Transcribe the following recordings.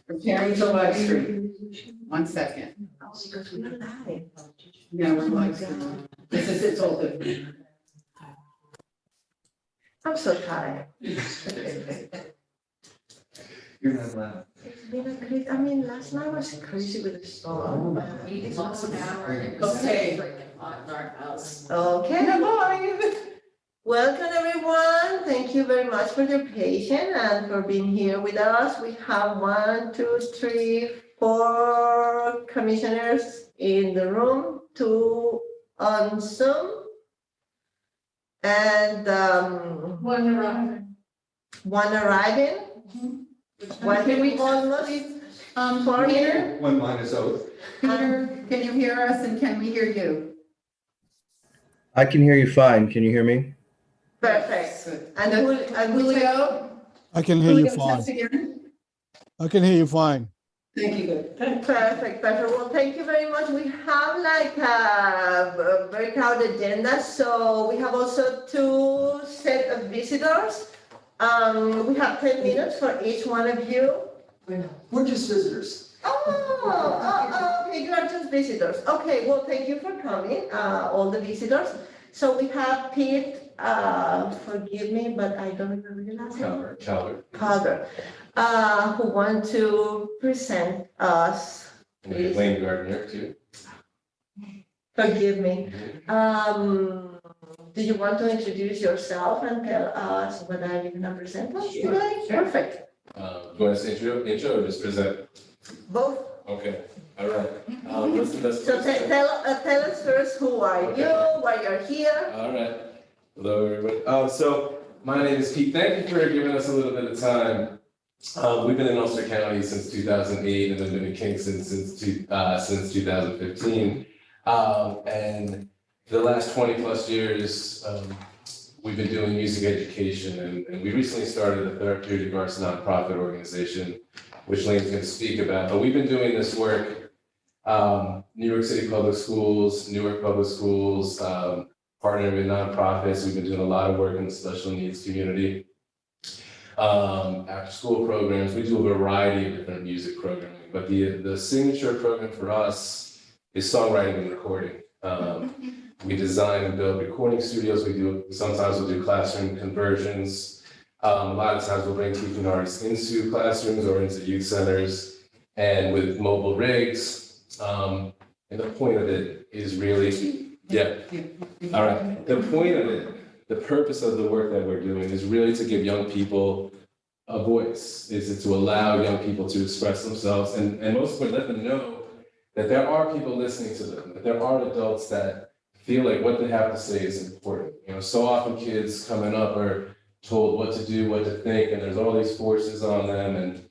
Preparing to live stream. 1 second. Yeah, we're live streaming. This is, it's all good. I'm so tired. You're not loud. It's been a crazy, I mean, last night was crazy with the storm. Okay. Okay. Welcome, everyone. Thank you very much for your patience and for being here with us. We have 1, 2, 3, 4 commissioners in the room, 2 on Zoom, and One around. one arriving. One Can we almost Peter, here. One minus oath. Peter, can you hear us and can we hear you? I can hear you fine. Can you hear me? Perfect. Good. And Julio? I can hear you Julio, fine. test again? I can hear you fine. Thank you, good. Perfect. Well, thank you very much. We have like a breakout agenda. So we have also 2 set of visitors. We have 10 minutes for each one of you. We're just visitors. Okay, you are just visitors. Okay, well, thank you for coming, all the visitors. So we have Pete, forgive me, but I don't remember your last name. Calder, who want to present us. Please. Lane Gardner too. Forgive me. Do you want to introduce yourself and tell us what are you gonna present us today? Perfect. You want us to intro or just present? Both. Okay, all right. What's the best? So tell us first, who are you, why you're here? All right. Hello, everybody. So my name is Pete. Thank you for giving us a little bit of time. We've been in Ulster County since 2008 and then been in Kingston since 2015. And for the last 20 plus years, we've been doing music education, and we recently started a therapeutic arts nonprofit organization, which Lane's going to speak about. But we've been doing this work, New York City Public Schools, Newark Public Schools, partnering with nonprofits. We've been doing a lot of work in the special needs community. After school programs, we do a variety of different music programming, but the signature program for us is songwriting and recording. We design and build recording studios. Sometimes we'll do classroom conversions. A lot of times we'll bring teaching artists into classrooms or into youth centers and with mobile rigs. And the point of it is really, all right. The point of it, the purpose of the work that we're doing is really to give young people a voice, is to allow young people to express themselves and most importantly, let them know that there are people listening to them, that there are adults that feel like what they have to say is important. You know, so often kids coming up are told what to do, what to think, and there's all these forces on them, and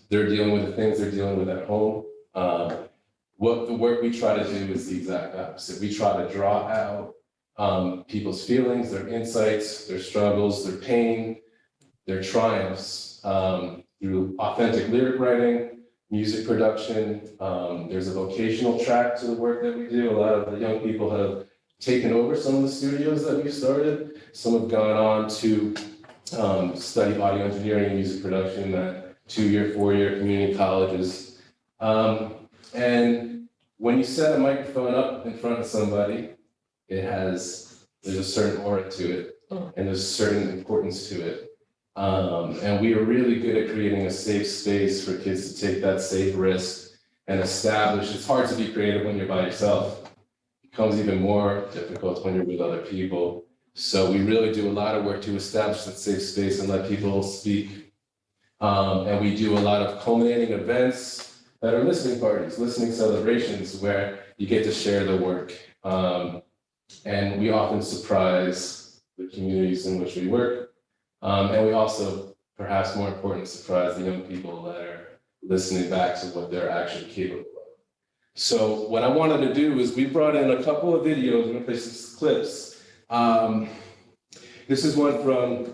they're dealing with the things they're dealing with at home. What the work we try to do is the exact opposite. We try to draw out people's feelings, their insights, their struggles, their pain, their triumphs through authentic lyric writing, music production. There's a vocational track to the work that we do. A lot of the young people have taken over some of the studios that we started. Some have gone on to study audio engineering and music production at 2-year, 4-year community colleges. And when you set a microphone up in front of somebody, there's a certain aura to it, and there's a certain importance to it. And we are really good at creating a safe space for kids to take that safe risk and establish. It's hard to be creative when you're by yourself. It becomes even more difficult when you're with other people. So we really do a lot of work to establish that safe space and let people speak. And we do a lot of culminating events that are listening parties, listening celebrations where you get to share the work. And we often surprise the communities in which we work. And we also, perhaps more important, surprise the young people that are listening back to what they're actually capable of. So what I wanted to do is we brought in a couple of videos. I'm gonna play some clips. This is one from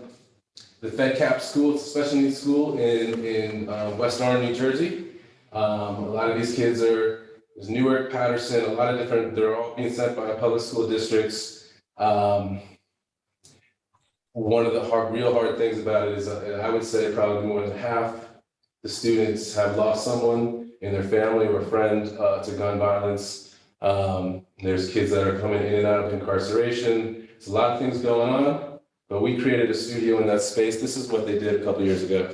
the FedCap school, it's a special needs school in West Orange, New Jersey. A lot of these kids there's Newark, Patterson, a lot of different, they're all being sent by public school districts. One of the real hard things about it is, I would say probably more than half the students have lost someone in their family or friend to gun violence. There's kids that are coming in and out of incarceration. There's a lot of things going on, but we created a studio in that space. This is what they did a couple years ago.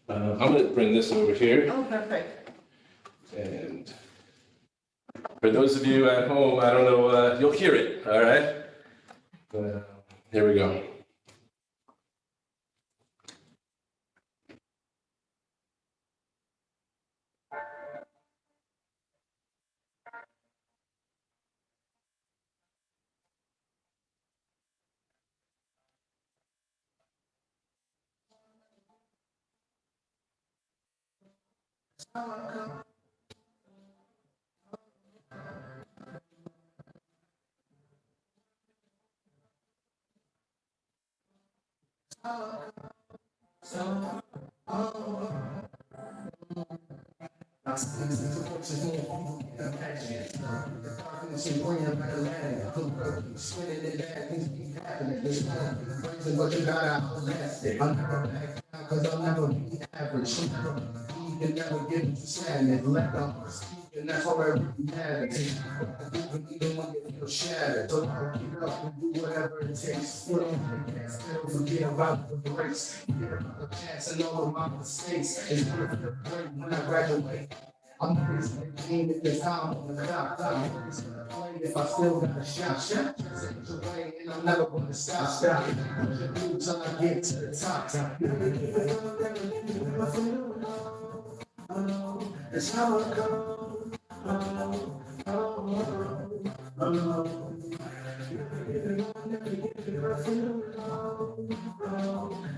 I'm gonna bring this over here. Oh, perfect. And for those of you at home, I don't know, you'll hear it, all right? Here we go. But you gotta outlast it. I'm never back down, cause I'll never be average. You can never get into sadness. Let them speak, and that's all I really have. Even when you feel shattered. So I'll keep up and do whatever it takes. Put on the gas, never forget about the breaks. Forget about the past and all of my mistakes. It's gonna feel great when I graduate. I'm always gonna game at the time on the clock. I'm always gonna play if I still got a shot. Shot just ain't your way, and I'm never gonna stop. Push it through till I get to the top. That's how it goes.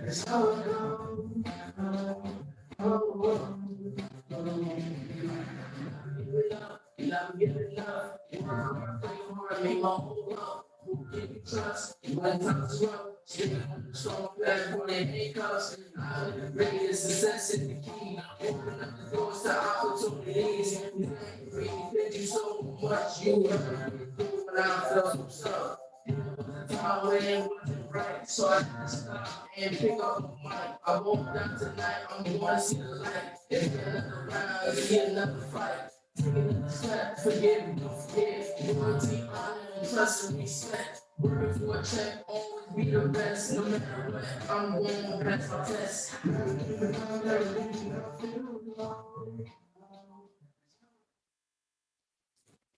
That's how it goes. Love, give it love. Pray for me, my whole love. Who give you trust? When times rough, still strong, fast for their handcuffs. I'm the greatest success in the key. Open up the doors to opportunities. Breathe, thank you so much. You heard me when I felt some stuff. Time when it wasn't right, so I had to stop and pick up the mic. I woke down tonight, I'm gonna see the light. If you're another round, see another fight. Take another step, forgive, don't forget. Loyalty, honor, and trust and respect. Working for a check, always be the best. No matter what, I'm going to pass my test.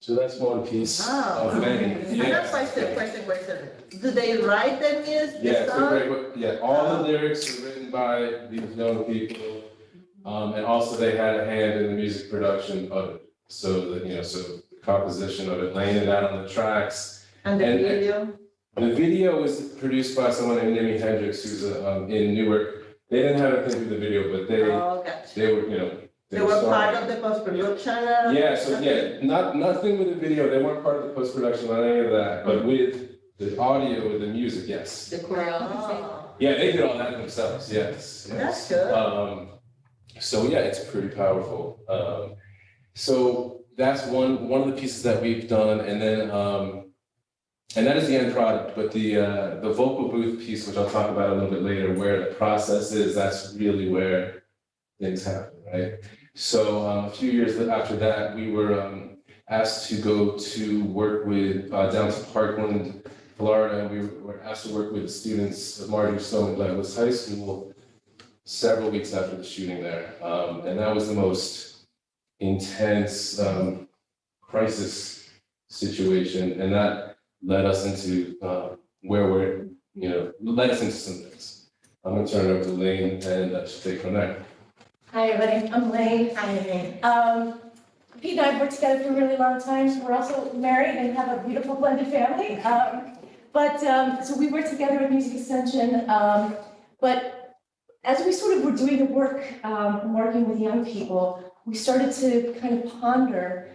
So that's one piece Wow. of many. I have a question. Do they write the music? Yeah, so song? all the lyrics are written by these young people. And also they had a hand in the music production of it. So that, so the composition of it, laying it out on the tracks. And the video? The video was produced by someone named Nimi Hendricks, who's in Newark. They didn't have anything to do with the video, but Gotcha. they were, They were part of the post-production? Nothing with the video. They weren't part of the post-production on any of that, but with the audio, with the music, yes. The choreography? Yeah, they did all that themselves, yes. That's good. So yeah, it's pretty powerful. So that's one of the pieces that we've done, and then and that is the end product. But the vocal booth piece, which I'll talk about a little bit later, where the process is, that's really where things happen, right? So a few years after that, we were asked to go to work with down to Parkland, Florida, and we were asked to work with the students of Marjorie Stoneman Douglas High School several weeks after the shooting there. And that was the most intense crisis situation, and that led us into led us into some things. I'm gonna turn it over to Lane and she'll take from there. Hi, everybody. I'm Lane. Hi. Pete and I have worked together for a really long time. So we're also married and have a beautiful blended family. So we worked together at Music Extension. But as we sort of were doing the work, working with young people, we started to kind of ponder,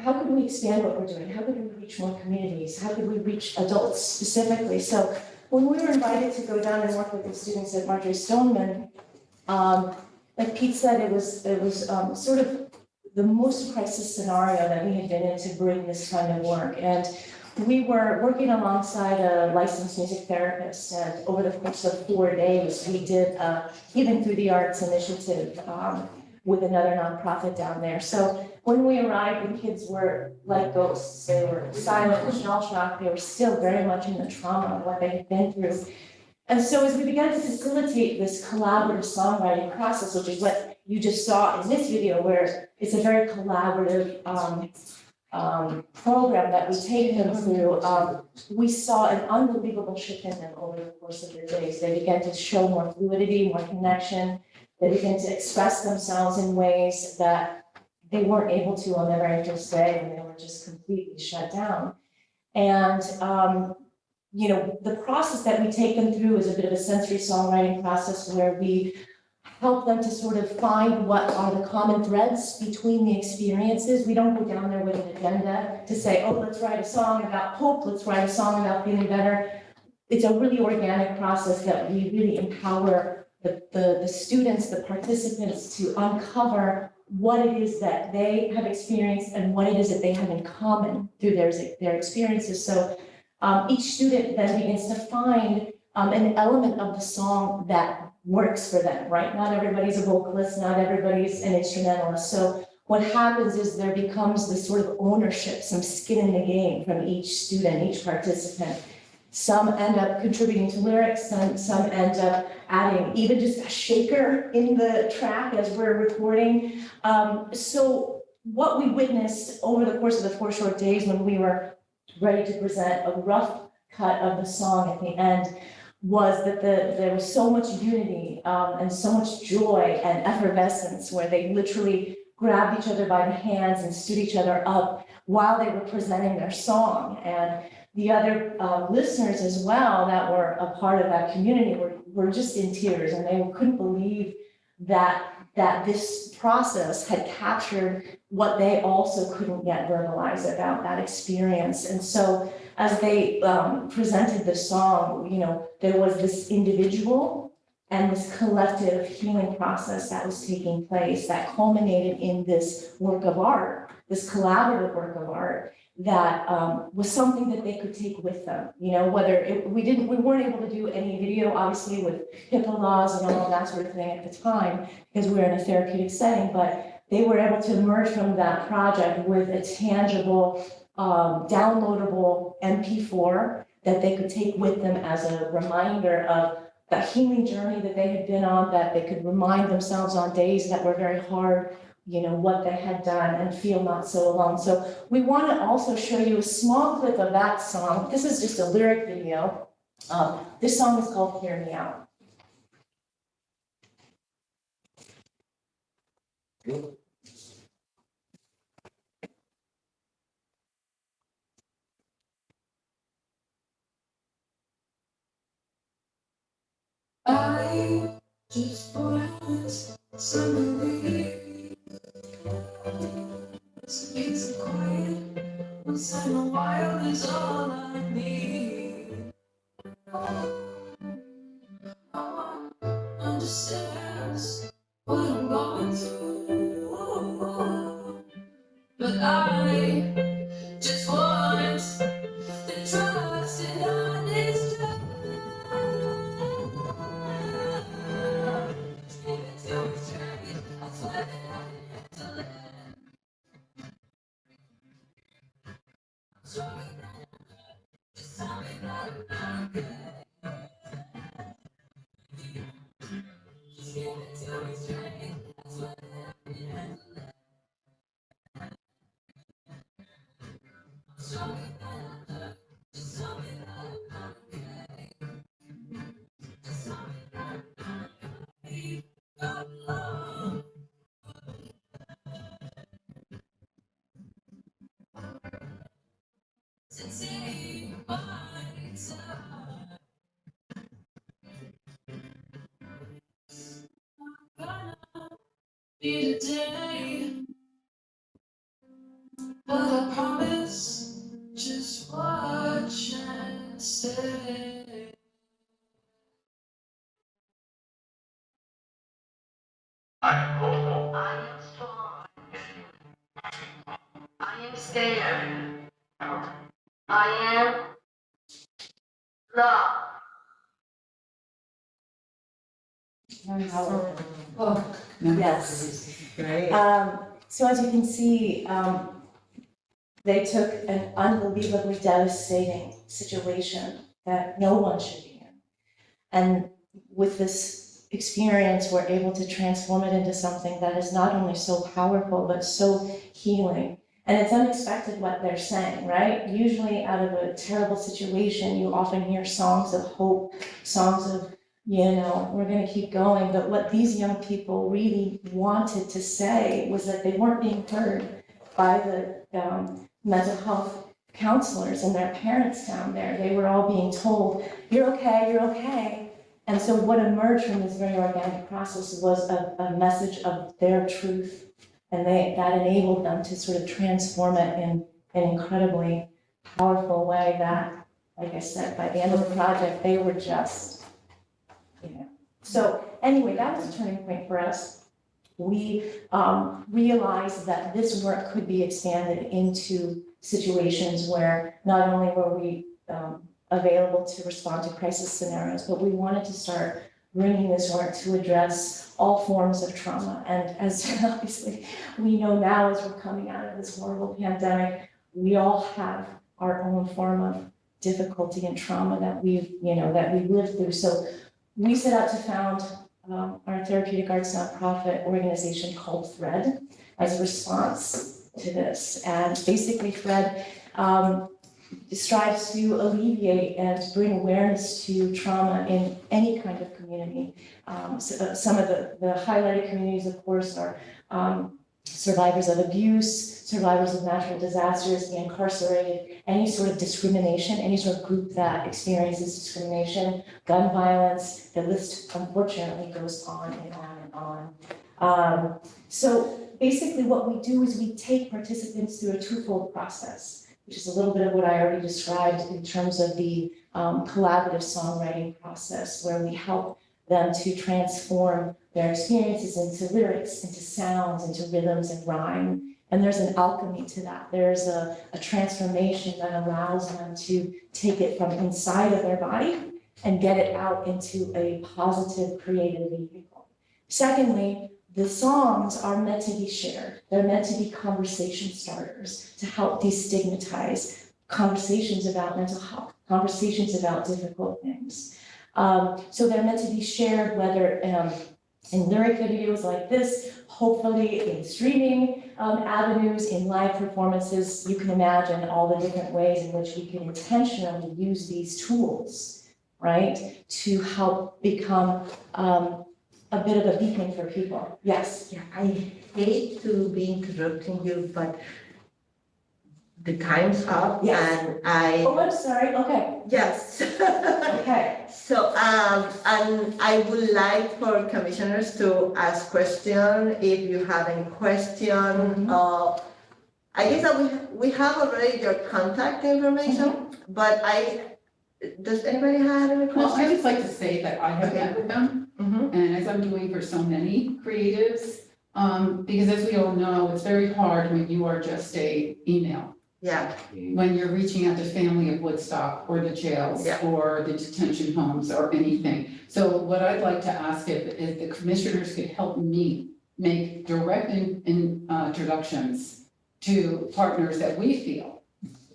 how could we expand what we're doing? How could we reach more communities? How could we reach adults specifically? So when we were invited to go down and work with the students at Marjorie Stoneman, like Pete said, it was sort of the most crisis scenario that we had been in to bring this kind of work. And we were working alongside a licensed music therapist, and over the course of 4 days, we did a Healing Through the Arts initiative with another nonprofit down there. So when we arrived, the kids were like ghosts. They were silent and shell shocked. They were still very much in the trauma of what they had been through. And so as we began to facilitate this collaborative songwriting process, which is what you just saw in this video, where it's a very collaborative program that we take them through, we saw an unbelievable shift in them over the course of the days. They began to show more fluidity, more connection. They began to express themselves in ways that they weren't able to on their very first day, and they were just completely shut down. And you know, the process that we take them through is a bit of a sensory songwriting process where we help them to sort of find what are the common threads between the experiences. We don't go down there with an agenda to say, oh, let's write a song about hope, let's write a song about feeling better. It's a really organic process that we really empower the students, the participants to uncover what it is that they have experienced and what it is that they have in common through their experiences. So each student then begins to find an element of the song that works for them, right? Not everybody's a vocalist, not everybody's an instrumentalist. So what happens is there becomes this sort of ownership, some skin in the game from each student, each participant. Some end up contributing to lyrics, and some end up adding even just a shaker in the track as we're recording. So what we witnessed over the course of the 4 short days when we were ready to present a rough cut of the song at the end was that there was so much unity and so much joy and effervescence where they literally grabbed each other by the hands and stood each other up while they were presenting their song. And the other listeners as well that were a part of that community were just in tears, and they couldn't believe that this process had captured what they also couldn't yet verbalize about that experience. And so as they presented the song, you know, there was this individual and this collective healing process that was taking place that culminated in this work of art, this collaborative work of art that was something that they could take with them. You know, we weren't able to do any video, obviously, with HIPAA laws and all of that sort of thing at the time, because we were in a therapeutic setting, but they were able to emerge from that project with a tangible, downloadable MP4 that they could take with them as a reminder of the healing journey that they had been on, that they could remind themselves on days that were very hard, you know, what they had done and feel not so alone. So we want to also show you a small clip of that song. This is just a lyric video. This song is called Hear Me Out. I just want somebody. Peace and quiet once in a while is all I need. No one understands what I'm going through, but I just want the trust and honest love. Give it to me straight, I swear that I have to let. Show me that I'm good, just tell me that I'm not good. Just give it to me straight, I swear that I have to let. Show me that I'm good, just tell me that I'm not okay. Just tell me that I'm not okay. Got love. To take my time. Gonna be the day, but I promise just watch and stay. I am hopeful. I am strong. I am scared. I am love. Oh, yes. Great. So as you can see, they took an unbelievably devastating situation that no one should be in. And with this experience, we're able to transform it into something that is not only so powerful, but so healing. And it's unexpected what they're saying, right? Usually out of a terrible situation, you often hear songs of hope, songs of, we're gonna keep going. But what these young people really wanted to say was that they weren't being heard by the mental health counselors and their parents down there. They were all being told, you're okay, you're okay. And so what emerged from this very organic process was a message of their truth. And that enabled them to sort of transform it in an incredibly powerful way that, like I said, by the end of the project, they were just, So anyway, that was a turning point for us. We realized that this work could be expanded into situations where not only were we available to respond to crisis scenarios, but we wanted to start bringing this work to address all forms of trauma. And as obviously we know now, as we're coming out of this horrible pandemic, we all have our own form of difficulty and trauma that we've lived through. So we set out to found our therapeutic arts nonprofit organization called Thread as a response to this. And basically Thread strives to alleviate and bring awareness to trauma in any kind of community. Some of the highlighted communities, of course, are survivors of abuse, survivors of natural disasters, the incarcerated, any sort of discrimination, any sort of group that experiences discrimination, gun violence, the list unfortunately goes on and on and on. So basically what we do is we take participants through a twofold process, which is a little bit of what I already described in terms of the collaborative songwriting process, where we help them to transform their experiences into lyrics, into sounds, into rhythms and rhyme. And there's an alchemy to that. There's a transformation that allows them to take it from inside of their body and get it out into a positive, creative vehicle. Secondly, the songs are meant to be shared. They're meant to be conversation starters to help destigmatize conversations about mental health, conversations about difficult things. So they're meant to be shared, whether in lyric videos like this, hopefully in streaming avenues, in live performances. You can imagine all the different ways in which we can intentionally use these tools, right, to help become a bit of a beacon for people. Yes? Yeah, I hate to be interrupting you, but the time's up. Yes. And I. Oh, I'm sorry. Okay. Yes. Okay. So, and I would like for commissioners to ask questions if you have any question. I guess that we have already your contact information, but does anybody have any questions? Well, I just like to say that I have met with them, and as I'm doing for so many creatives, because as we all know, it's very hard when you are just a email. Yeah. When you're reaching out to family of Woodstock or the jails Yeah. or the detention homes or anything. So what I'd like to ask if the commissioners could help me make direct introductions to partners that we feel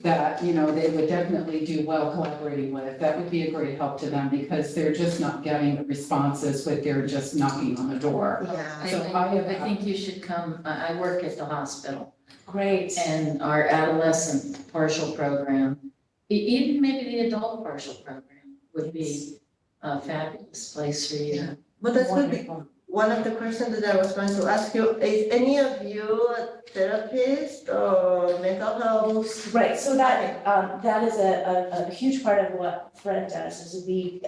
that, they would definitely do well collaborating with. That would be a great help to them because they're just not getting the responses, but they're just knocking on the door. Yeah. So I think you should come, I work at the hospital. Great. And our adolescent partial program, even maybe the adult partial program would be a fabulous place for you. But that would be one of the questions that I was going to ask you. Is any of you a therapist or mental health? Right, so that is a huge part of what Thread does, is we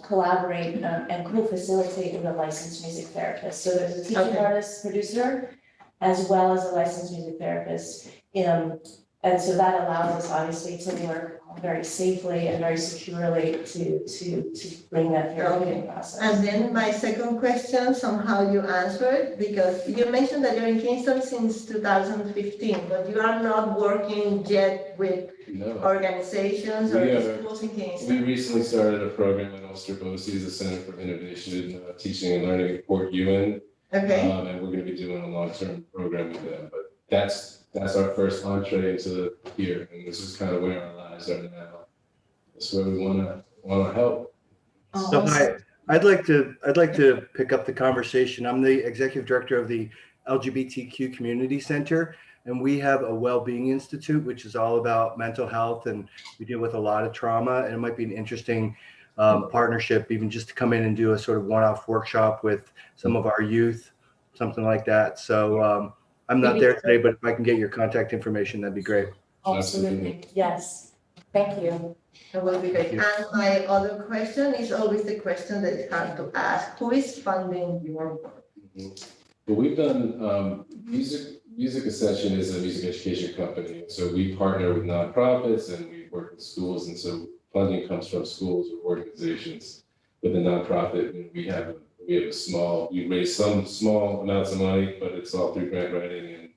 collaborate and co-facilitate with a licensed music therapist. So there's a teaching artist, producer, as well as a licensed music therapist. And so that allows us obviously to work very safely and very securely to bring that therapeutic process. And then my second question, somehow you answered, because you mentioned that you're in Kingston since 2015, but you are not working yet with No. organizations or We are- schools in We Kingston. recently started a program at Ulster BOCES, the Center for Innovation in Teaching and Learning at Port Ewan. Okay, And we're gonna be doing a long-term program with them, but that's our first entree into here, and this is kind of where our lives are now. That's where we wanna help. So hi, I'd like to pick up the conversation. I'm the executive director of the LGBTQ Community Center, and we have a well-being institute, which is all about mental health, and we deal with a lot of trauma, and it might be an interesting partnership, even just to come in and do a sort of one-off workshop with some of our youth, something like that. So I'm not there today, but if I can get your contact information, that'd be great. Absolutely, yes. Thank you. that will be great. And my other question is always the question that is hard to ask. Who is funding your work? But we've done, Music Ascension is a music education company, so we partner with nonprofits and we work with schools, and so funding comes from schools or organizations. With a nonprofit, we raise some small amounts of money, but it's all through grant writing and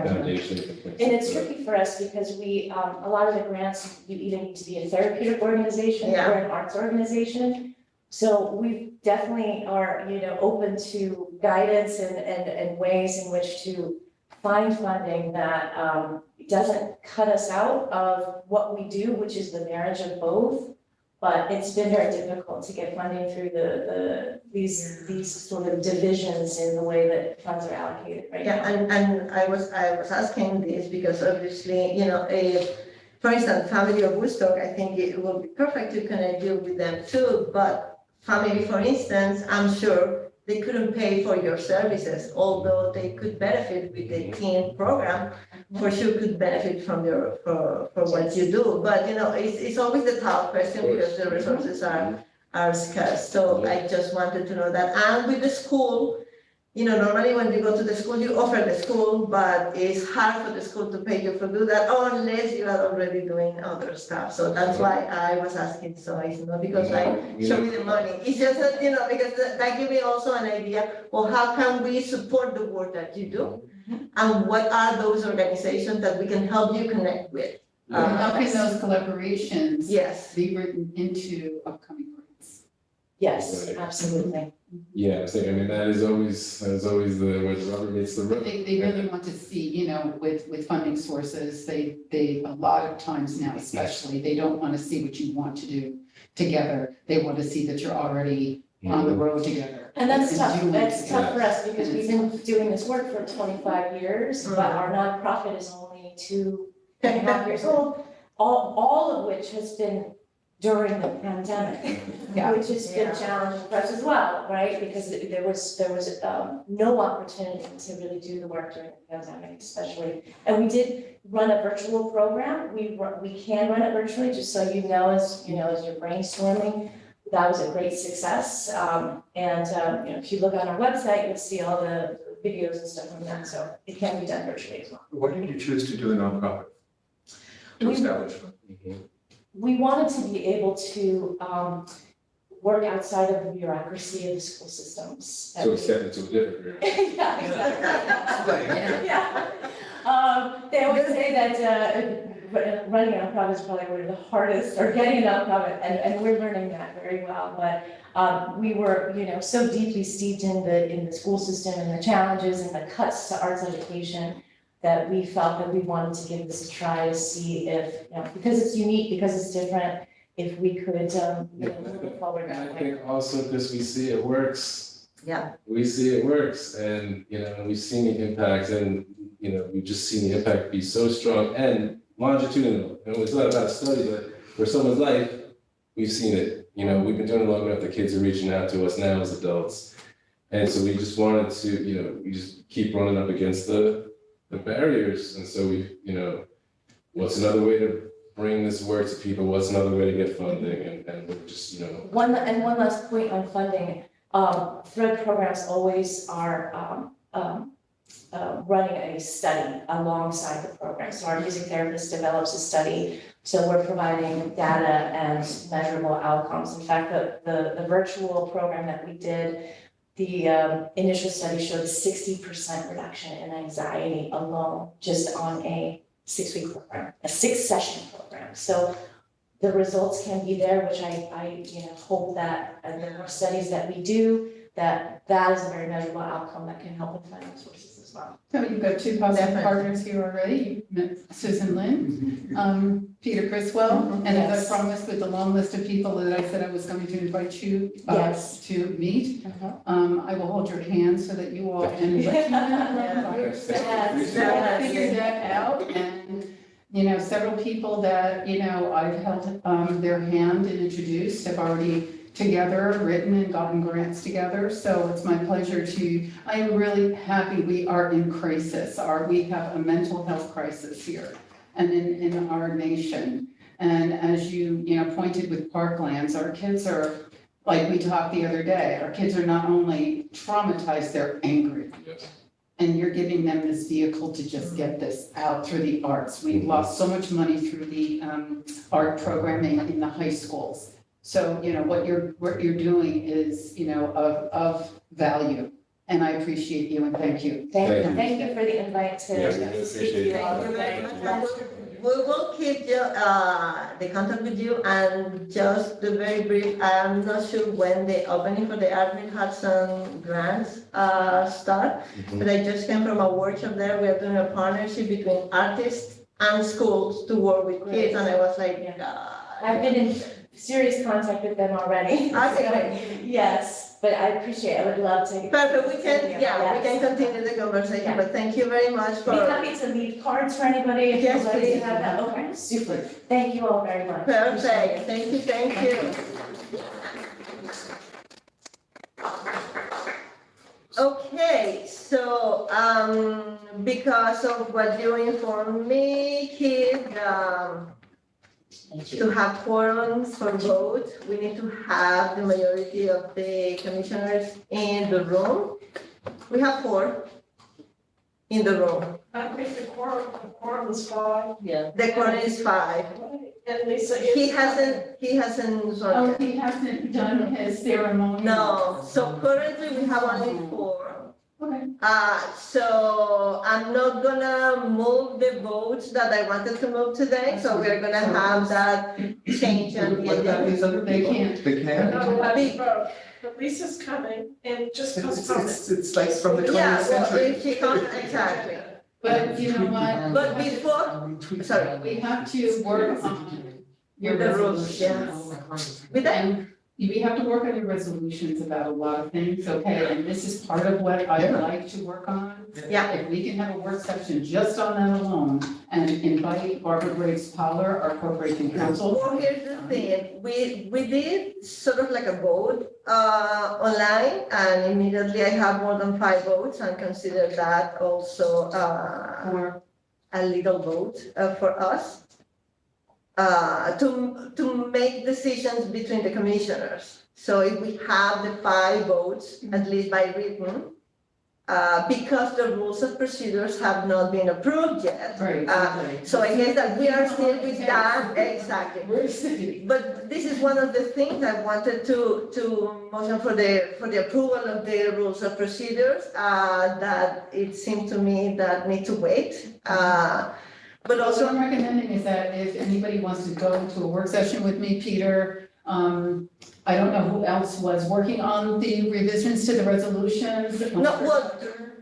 foundations and things. And it's like that. tricky for us because we, a lot of the grants, you either need to be a therapeutic organization Yeah. or an arts organization. So we definitely are, open to guidance and ways in which to find funding that doesn't cut us out of what we do, which is the marriage of both. But it's been very difficult to get funding through these sort of divisions in the way that funds are allocated right now. Yeah, and I was asking this because obviously, for instance, Family of Woodstock, I think it will be perfect to connect you with them too, but Family, for instance, I'm sure they couldn't pay for your services, although they could benefit with the teen program, for sure could benefit from for what you do. But, it's always the tough question because the resources are scarce. So I just wanted to know that. And with the school, normally when you go to the school, you offer the school, but it's hard for the school to pay you for do that unless you are already doing other stuff. So that's why I was asking. So it's not because I show you the money. It's just that, because that gives me also an idea, well, how can we support the work that you do? And what are those organizations that we can help you connect with? How can those collaborations Yes. be written into upcoming grants? Yes, absolutely. Yeah, that is always where the rubber meets the road. They really want to see, with funding sources, they, a lot of times now especially, they don't want to see what you want to do together. They want to see that you're already on the road together. And that's tough. doing That's it tough together. for us because we've been doing this work for 25 years, but our nonprofit is only 2.5 years old, all of which has been during the pandemic, Yeah. which has been challenging for us as well, right? Because there was no opportunity to really do the work during the pandemic, especially. And we did run a virtual program. We can run it virtually, just so as you're brainstorming. That was a great success. If you look on our website, you'll see all the videos and stuff from that. So it can be done virtually as well. Why did you choose to do a nonprofit? To We- establish one? We wanted to be able to work outside of the bureaucracy of the school systems. So we step into a different room. Yeah, exactly. Yeah. They always say that running a nonprofit is probably one of the hardest, or getting a nonprofit, and we're learning that very well. But we were, so deeply steeped in the school system and the challenges and the cuts to arts education that we felt that we wanted to give this a try to see if, because it's unique, because it's different, if we could, move forward And I that way. think also because we see it works. Yeah. We see it works, and we've seen the impact, and we've just seen the impact be so strong and longitudinal. It's not about a study, but for someone's life, we've seen it. We've been doing it long enough. The kids are reaching out to us now as adults, and so we just wanted to, we just keep running up against the barriers, and so what's another way to bring this work to people? What's another way to get funding? And we're just, One last point on funding. Thread programs always are running a study alongside the program. So our music therapist develops a study. So we're providing data and measurable outcomes. In fact, the virtual program that we did, the initial study showed a 60% reduction in anxiety alone, just on a 6-week program, a 6-session program. So the results can be there, which I hope that the more studies that we do, that is a very measurable outcome that can help in funding sources as well. So you've got 2 positive Definitely. partners here already. You met Susan Lynn, Peter Criswell, and as Yes. I promised with the long list of people that I said I was going to invite you Yes. to meet, I will hold your hand so that you all can Yes. figure that out. And, several people that, I've held their hand and introduced have already together written and gotten grants together. So it's my pleasure I am really happy we are in crisis. We have a mental health crisis here and in our nation. And as you pointed with Parklands, our kids are, like we talked the other day, our kids are not only traumatized, they're angry. Yes. And you're giving them this vehicle to just get this out through the arts. We've lost so much money through the art programming in the high schools. So, what you're doing is, of value. And I appreciate you and thank you. Thank you for the invite to Yeah, we do speak appreciate to you it. all. Thank you very much. We will keep the contact with you, and just the very brief, I'm not sure when the opening for the Arvin Hudson grants start, but I just came from a workshop there. We are doing a partnership between artists and schools to work with kids, and I was like, I've been in serious contact with them already. Okay. Yes, but I appreciate it. I would love to. Perfect, we can continue the conversation, Yeah. but thank you very much Be for. happy to leave cards for anybody if Yes, you'd like please. to have that. Okay, super. Thank you all very much. Perfect, thank you. Okay, so, because of what you informed me, kids, to have quorums for vote, we need to have the majority of the commissioners in the room. We have 4 in the room. I think the quorum is 5. Yeah. The quorum is 5. And Lisa, He hasn't, Oh, he hasn't done his ceremony. no, so currently we have only 4. Okay. So I'm not gonna move the votes that I wanted to move today, so we're gonna have that change on the What about agenda. these other They people? can't. They I'm not can't? allowed to vote, but Lisa's coming and just postpone it. It's like from the Yeah, 20th well, century. if she comes, exactly. But you know what? But before, sorry, We have to work on your The rules, resolutions. with that, And we have to work on your resolutions about a lot of things, okay? And this is part of what I'd like to work on. yeah, If we can have a work session just on that alone and invite Barbara Graves Poller, our corporation counsel. well, here's the thing, we did sort of like a vote, online, and immediately I have more than 5 votes, and consider that also, For a legal vote, for us. To make decisions between the commissioners. So if we have the 5 votes, at least by written, because the rules of procedures have not been approved yet. Right. So I guess that we are still with that, exactly. We're sitting. But this is one of the things I wanted to motion for the approval of the rules of procedures, that it seemed to me that need to wait. But What also, I'm recommending is that if anybody wants to go to a work session with me, Peter, I don't know who else was working on the revisions to the resolutions. no, well,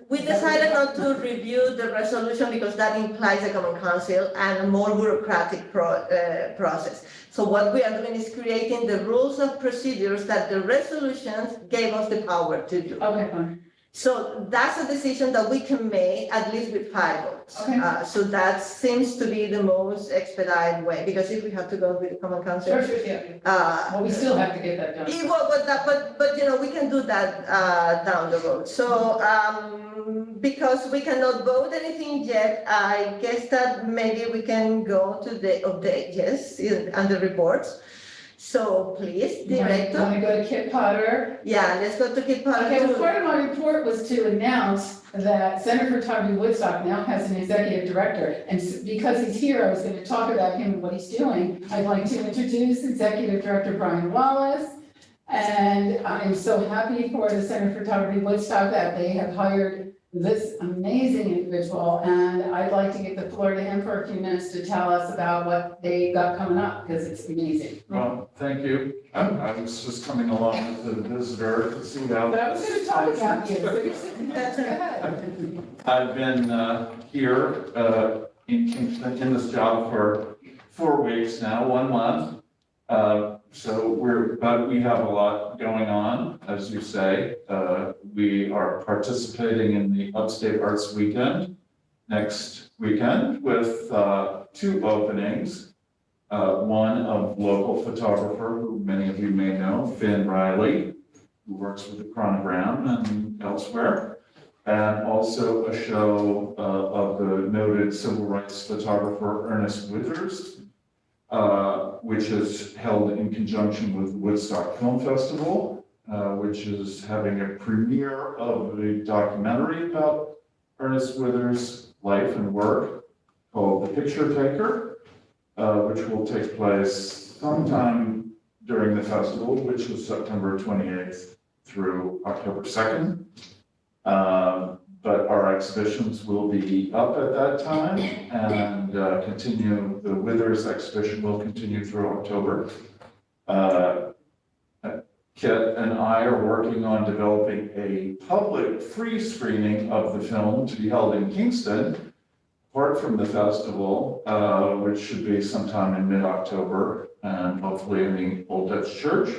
we decided not to review the resolution because that implies a common council and a more bureaucratic process. So what we are doing is creating the rules of procedures that the resolutions gave us the power to do. Okay, fine. So that's a decision that we can make at least with 5 votes. Okay. So that seems to be the most expedited way, because if we have to go with the common council. Sure, yeah. Well, Uh, we still have to get that done. but we can do that down the road. So because we cannot vote anything yet, I guess that maybe we can go to the update, yes, and the reports. So please, Want Director. to go to Kit Potter? Yeah, let's go to Kit Potter. Okay, well, part of my report was to announce that Center for Photography Woodstock now has an executive director. And because he's here, I was going to talk about him and what he's doing. I'd like to introduce Executive Director Brian Wallace. And I'm so happy for the Center for Photography Woodstock that they have hired this amazing individual. And I'd like to give the floor to him for a few minutes to tell us about what they got coming up, because it's amazing. Well, thank you. I was just coming along as a visitor to see how. But I was going to talk about you, so you're sitting there. Go ahead. I've been here in Kingston in this job for 4 weeks now, 1 month. But we have a lot going on, as you say. We are participating in the Upstate Arts Weekend next weekend with 2 openings. One of local photographer, who many of you may know, Finn Riley, who works with the Chronogram and elsewhere. And also a show of the noted civil rights photographer Ernest Withers, which is held in conjunction with the Woodstock Film Festival, which is having a premiere of a documentary about Ernest Withers' life and work called The Picture Taker, which will take place sometime during the festival, which is September 28th through October 2nd. But our exhibitions will be up at that time and continue. The Withers exhibition will continue through October. Kit and I are working on developing a public free screening of the film to be held in Kingston, apart from the festival, which should be sometime in mid-October and hopefully in the Old Dutch Church.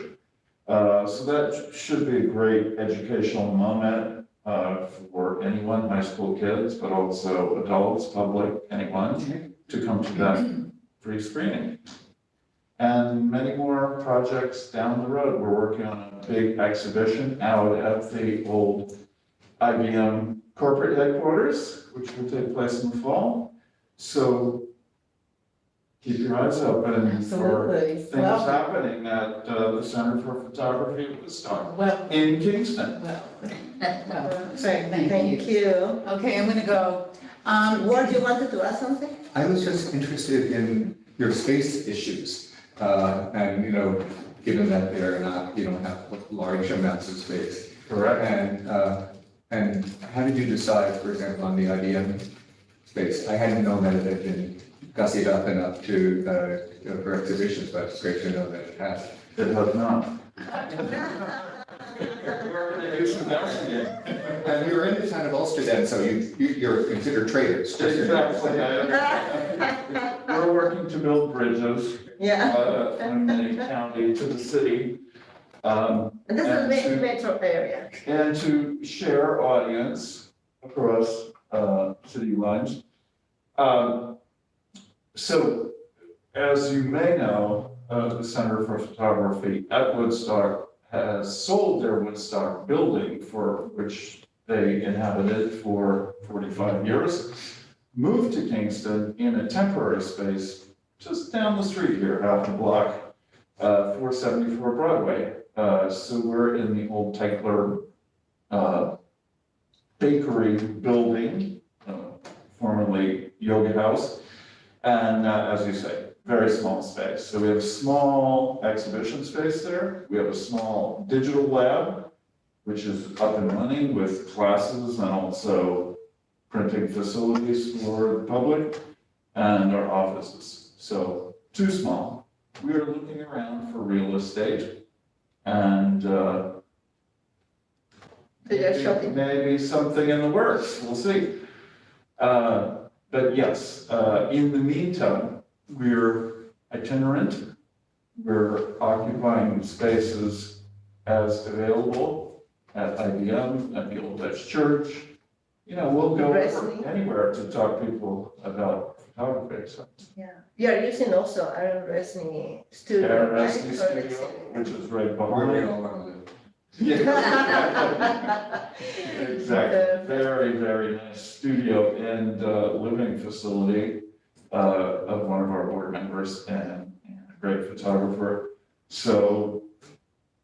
So that should be a great educational moment for anyone, high school kids, but also adults, public, anyone, to come to that free screening. And many more projects down the road. We're working on a big exhibition out at the old IBM corporate headquarters, which will take place in the fall. So keep your eyes open for things happening at the Center for Photography at Woodstock in Kingston. Thank you. Okay, I'm going to go. Ward, you wanted to ask something? I was just interested in your space issues. And, given that they're not, you don't have large amounts of space. Correct. And how did you decide, for example, on the IBM space? I hadn't known that it had been gussied up and up to for exhibitions, but it's great to know that it has. It has not. And you're in the town of Ulster then, so you're considered traders. Exactly. We're working to build bridges. From the county to the city. And this is the metro area. And to share audience across city lines. So, as you may know, the Center for Photography at Woodstock has sold their Woodstock building, for which they inhabited for 45 years, moved to Kingston in a temporary space just down the street here, half the block, 474 Broadway. So we're in the old Teichler bakery building, formerly Yoga House. And as you say, very small space. So we have a small exhibition space there. We have a small digital lab, which is up and running with classes and also printing facilities for the public, and our offices. So too small. We are looking around for real estate and maybe something in the works. We'll see. But yes, in the meantime, we're itinerant. We're occupying spaces as available at IBM, at the Old Dutch Church. We'll go anywhere to talk to people about photography. So. Yeah. You are using also Aaron Resney studio, Aaron right? Resney studio, which is right behind. Exactly. Very, very nice studio and living facility of one of our board members and a great photographer. So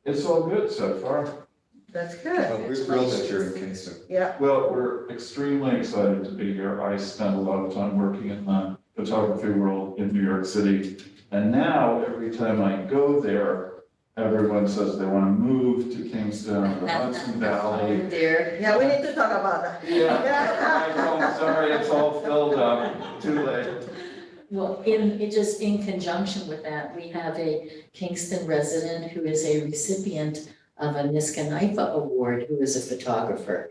it's all good so far. That's Well, good. we're thrilled that you're in Kingston. Yeah, Well, we're extremely excited to be here. I spent a lot of time working in the photography world in New York City. And now, every time I go there, everyone says they want to move to Kingston or the Hudson Valley. There. yeah, we need to talk about that. Yeah, I'm sorry, it's all filled up, too late. Well, just in conjunction with that, we have a Kingston resident who is a recipient of a Niskanaifa Award, who is a photographer,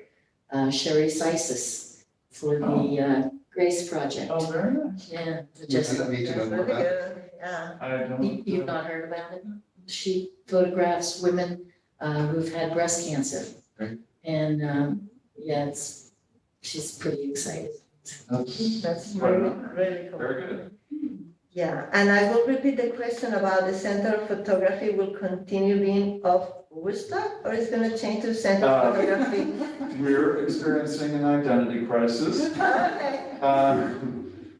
Sherry Sisis, for the Grace Project. Oh, very nice. Yeah, Does just, that need to know That's more really about? good, yeah. I don't. you've not heard about it? She photographs women who've had breast cancer. Right. And, yeah, she's pretty excited. That's really, really cool. Very good. Yeah, and I will repeat the question about the Center of Photography will continue being of Woodstock, or is it gonna change to Center of Photography? We're experiencing an identity crisis. Okay.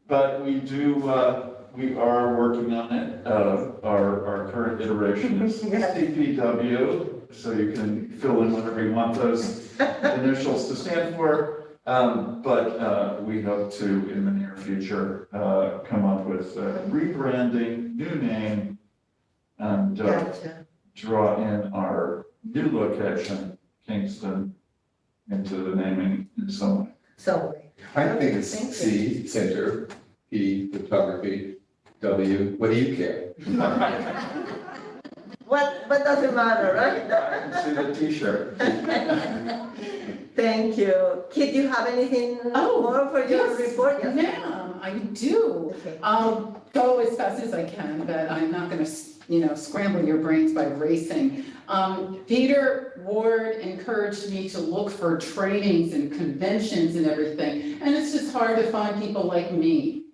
But we are working on it. Our current iteration is Yeah. CPW, so you can fill in whatever you want those initials to stand for. But we hope to, in the near future, come up with rebranding, new name, and Gotcha. draw in our new location, Kingston, into the naming in some way. So, I think it's Thank you. C, center, P, photography, W, what do you care? what doesn't matter, right? I can see the T-shirt. Thank you. Kid, you have anything more for your yes, report? Yes. Ma'am, I do. Okay. I'll go as fast as I can, but I'm not gonna, scramble your brains by racing. Peter Ward encouraged me to look for trainings and conventions and everything, and it's just hard to find people like me,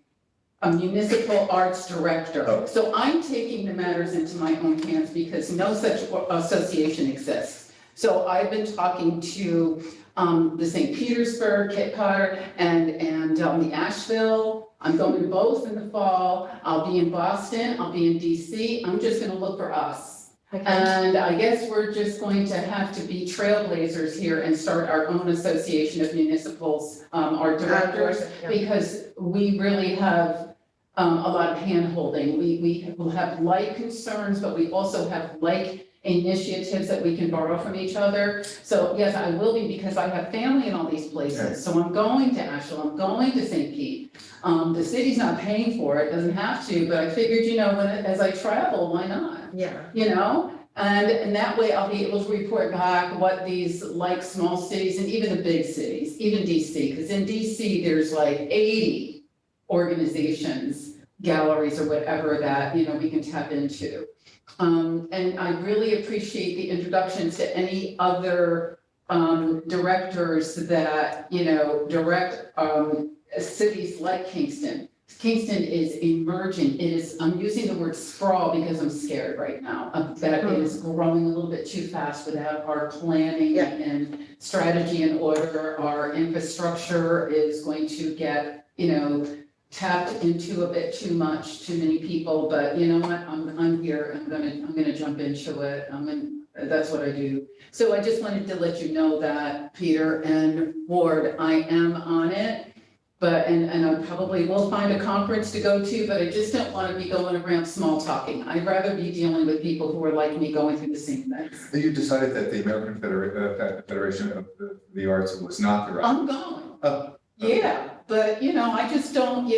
a municipal arts director. Oh. So I'm taking the matters into my own hands because no such association exists. So I've been talking to the St. Petersburg, Kit Potter, and the Asheville. I'm going to both in the fall. I'll be in Boston, I'll be in DC. I'm just gonna look for us. Okay. And I guess we're just going to have to be trailblazers here and start our own association of municipals, art directors, Yeah. because we really have a lot of hand-holding. We will have like concerns, but we also have like initiatives that we can borrow from each other. So yes, I will be, because I have family in all these places. So I'm going to Asheville, I'm going to St. Pete. The city's not paying for it, doesn't have to, but I figured, as I travel, why not? Yeah. And that way I'll be able to report back what these like small cities and even the big cities, even DC, because in DC, there's like 80 organizations, galleries or whatever that, we can tap into. And I really appreciate the introductions to any other directors that, direct cities like Kingston. Kingston is emerging. I'm using the word sprawl because I'm scared right now that it is growing a little bit too fast without our planning Yeah. and strategy in order. Our infrastructure is going to get, tapped into a bit too much, too many people, but you know what, I'm here, I'm gonna jump into it, that's what I do. So I just wanted to let you know that, Peter and Ward, I am on it, and I probably will find a conference to go to, but I just don't wanna be going around small talking. I'd rather be dealing with people who are like me, going through the same things. You decided that the American Federation of the Arts was not the right. I'm going. Oh. Yeah, but I just don't,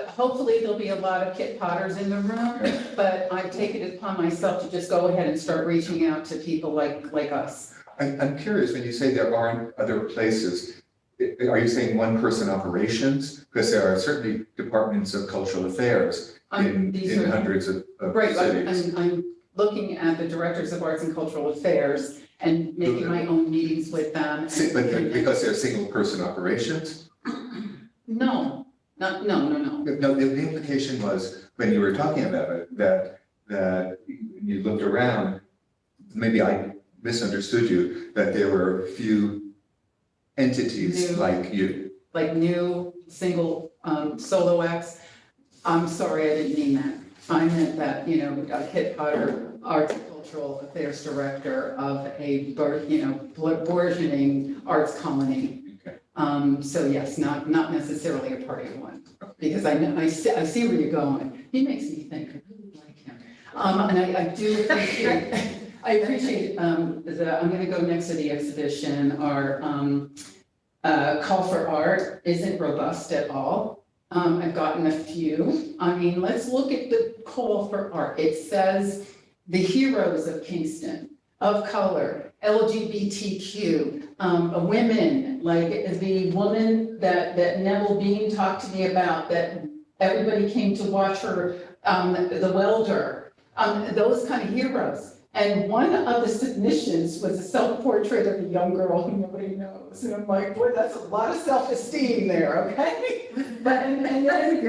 hopefully there'll be a lot of Kit Potters in the room, but I've taken it upon myself to just go ahead and start reaching out to people like us. I'm curious, when you say there aren't other places, are you saying one-person operations? Because there are certainly departments of cultural affairs in hundreds of Right, cities. I'm looking at the directors of arts and cultural affairs and making my own meetings with them. But because they're single-person operations? No. No. No, the implication was, when you were talking about it, that you looked around, maybe I misunderstood you, that there were a few entities like you. Like new, single, solo acts. I'm sorry, I didn't mean that. I meant that, Kit Potter Arts and Cultural Affairs Director of a, burgeoning arts colony. Okay. So yes, not necessarily a party one, because I see where you're going. He makes me think, I really like him. And I do appreciate, I appreciate, I'm gonna go next to the exhibition, our, call for art isn't robust at all. I've gotten a few. I mean, let's look at the call for art. It says the heroes of Kingston, of color, LGBTQ, women, like the woman that Neville Bean talked to me about, that everybody came to watch her, the welder, those kind of heroes. And one of the submissions was a self-portrait of a young girl who nobody knows. And I'm like, boy, that's a lot of self-esteem there, okay? But, and then I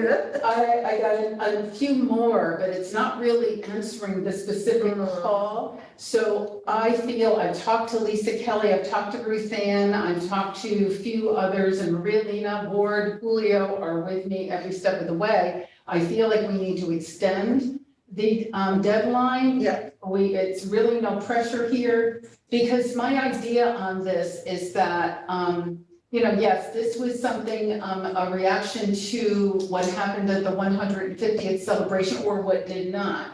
got a few more, but it's not really answering the specific call. So I feel, I've talked to Lisa Kelly, I've talked to Ruth Ann, I've talked to a few others, and Maria Ward, Julio are with me every step of the way. I feel like we need to extend the deadline. Yeah. It's really no pressure here, because my idea on this is that, yes, this was something, a reaction to what happened at the 150th celebration, or what did not.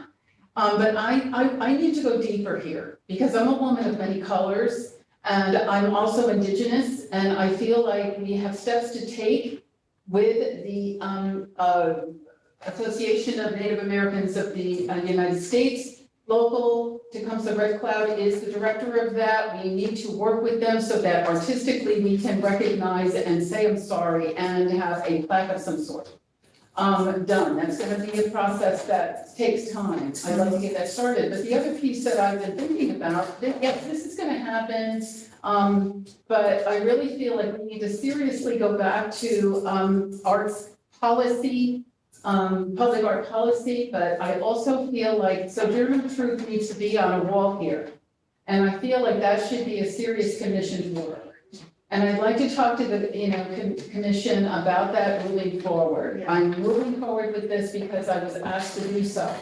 But I need to go deeper here, because I'm a woman of many colors, and I'm also Indigenous, and I feel like we have steps to take with the Association of Native Americans of the United States. Local Tecumseh Red Cloud is the director of that. We need to work with them so that artistically we can recognize and say I'm sorry and have a plaque of some sort done. That's going to be a process that takes time. I'd like to get that started. But the other piece that I've been thinking about, yes, this is going to happen. But I really feel like we need to seriously go back to arts policy, public art policy, but I also feel like Sojourner Truth needs to be on a wall here. And I feel like that should be a serious commissioned work. And I'd like to talk to the, commission about that moving forward. I'm moving forward with this because I was asked to do so.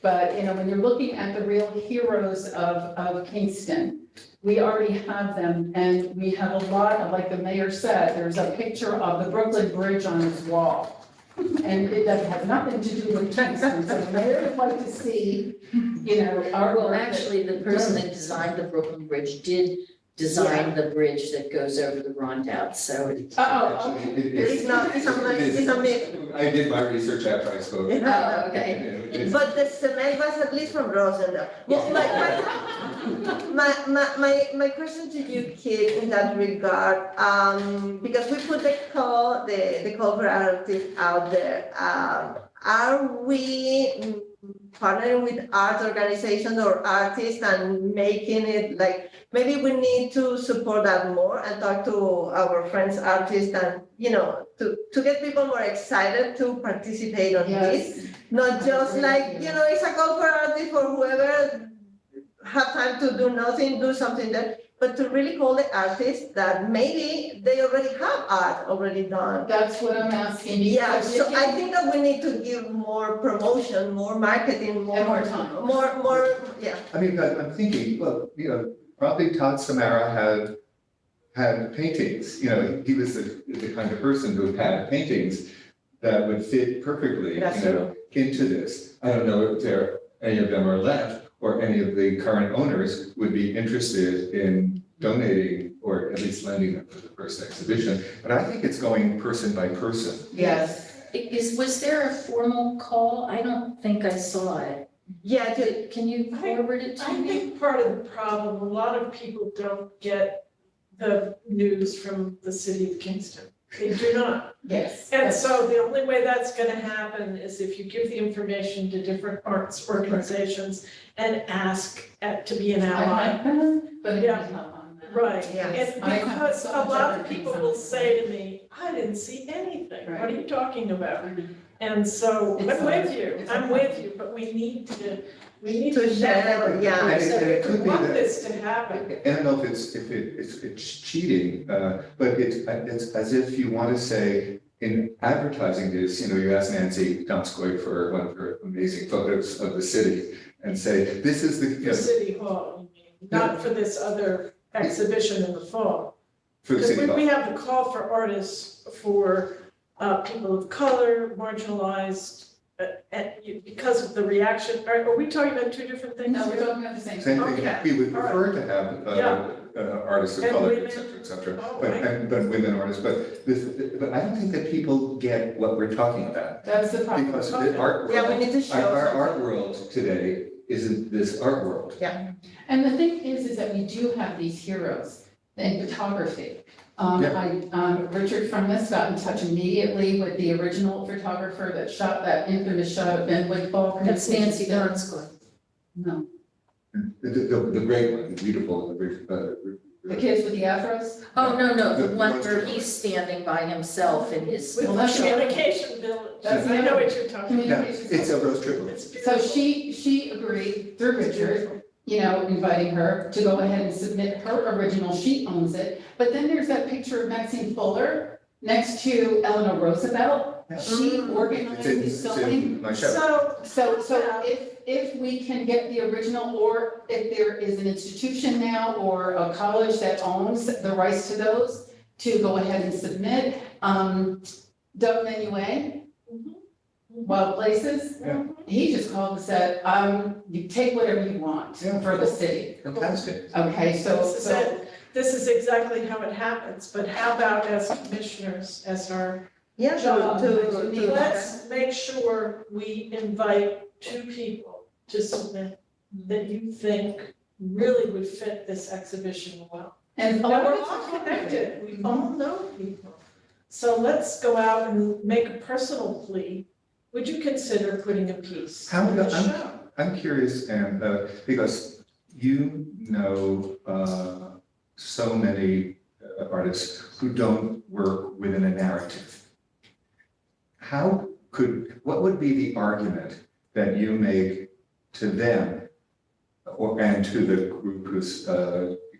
But, when you're looking at the real heroes of Kingston, we already have them, and we have a lot of, like the mayor said, there's a picture of the Brooklyn Bridge on his wall. And it does have nothing to do with Kingston, so the mayor would like to see, our. Well, actually, the person that designed the Brooklyn Bridge did design the bridge that goes over the Rondout, so. It's not, it's a myth. I did my research after I spoke. Oh, okay. But the cement was at least from Rosendale. Well, my question to you, Kate, in that regard, because we put the call for artists out there. Are we partnering with arts organizations or artists and making it like, maybe we need to support that more and talk to our friends artists and, to get people more excited to participate on this. Not just like, it's a call for artists for whoever have time to do nothing, do something that, but to really call the artists that maybe they already have art already done. That's what I'm asking. Yeah, so I think that we need to give more promotion, more marketing, more time. More, yeah. I mean, I'm thinking, well, probably Todd Samara had paintings, he was the kind of person who had paintings that would fit perfectly, into this. I don't know if any of them are left, or any of the current owners would be interested in donating or at least lending them for the first exhibition. But I think it's going person by person. Yes. Was there a formal call? I don't think I saw it. Yeah, can you forward it to I me? think part of the problem, a lot of people don't get the news from the city of Kingston. They do not. Yes. And so the only way that's gonna happen is if you give the information to different arts organizations and ask to be an ally. But Yeah. Right, Yeah. and I have because so a much lot other of things people on will the say to me, I didn't see anything, what are you talking about? And so, It's I'm with hard. you, It's I'm hard. with you, but we need to To share, yeah. And it could We be want that, this to happen. I don't know if it's cheating, but it's as if you want to say, in advertising this, you asked Nancy Donskoy for one of her amazing photos of the city, and say, this is the, For City Hall, you mean, not for this other exhibition in the fall. for the Because city we hall. have the call for artists for people of color, marginalized, because of the reaction. Are we talking about two different things? No, we're here? talking about the same. Same thing, Okay, we would all right. prefer to have, Yeah. artists of And color, women. et cetera, Oh, but, right. but women artists, but this, but I don't think that people get what we're talking about. That's the problem. Because Okay. the art Yeah, we world, need to show our something. art world today isn't this art world. And the thing is that we do have these heroes in photography. Richard from this got in touch immediately with the original photographer that shot that infamous shot of Ben Wigfall. That's Nancy Dunn's. No, The great one, the beautiful, the kids with the afros? Oh, no, the The one most where important. he's standing by himself in his. With Well, the that's- communication village, That's I know what you're talking about. Yeah, Communications. it's a rose triple. It's So beautiful. she agreed through Richard, inviting her to go ahead and submit her original, she owns it. But then there's that picture of Maxine Fuller next to Eleanor Roosevelt. She organized the It's sewing. in my show. So if we can get the original, or if there is an institution now or a college that owns the rights to those, to go ahead and submit. Doug Menuet, Wild Places, Yeah. he just called and said, you take whatever you want Yeah. for the city. Fantastic. Okay, so, This is it. This is exactly how it happens, but how about as commissioners, as our Yeah, Job. let's make sure we invite two people to submit that you think really would fit this exhibition well. and a And lot of we're it's all connected, we all know people. So let's go out and make a personal plea. Would you consider putting a piece How in the about- show? I'm curious, and, because you know, so many artists who don't work within a narrative. What would be the argument that you make to them and to the group who's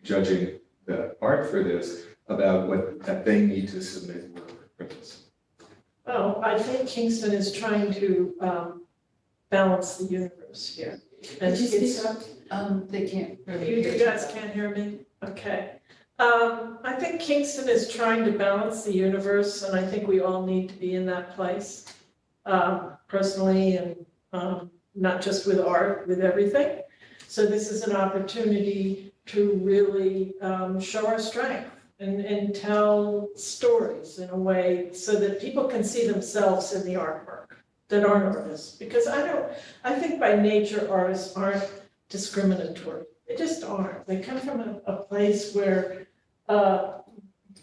judging the art for this about that they need to submit work for this? Oh, I think Kingston is trying to balance the universe here. And Did you it's- speak up? They can't really hear You guys can't hear me? Okay. I think Kingston is trying to balance the universe, and I think we all need to be in that place, personally, and not just with art, with everything. So this is an opportunity to really show our strength and tell stories in a way so that people can see themselves in the artwork that aren't artists. Because I think by nature artists aren't discriminatory. They just aren't. They come from a place where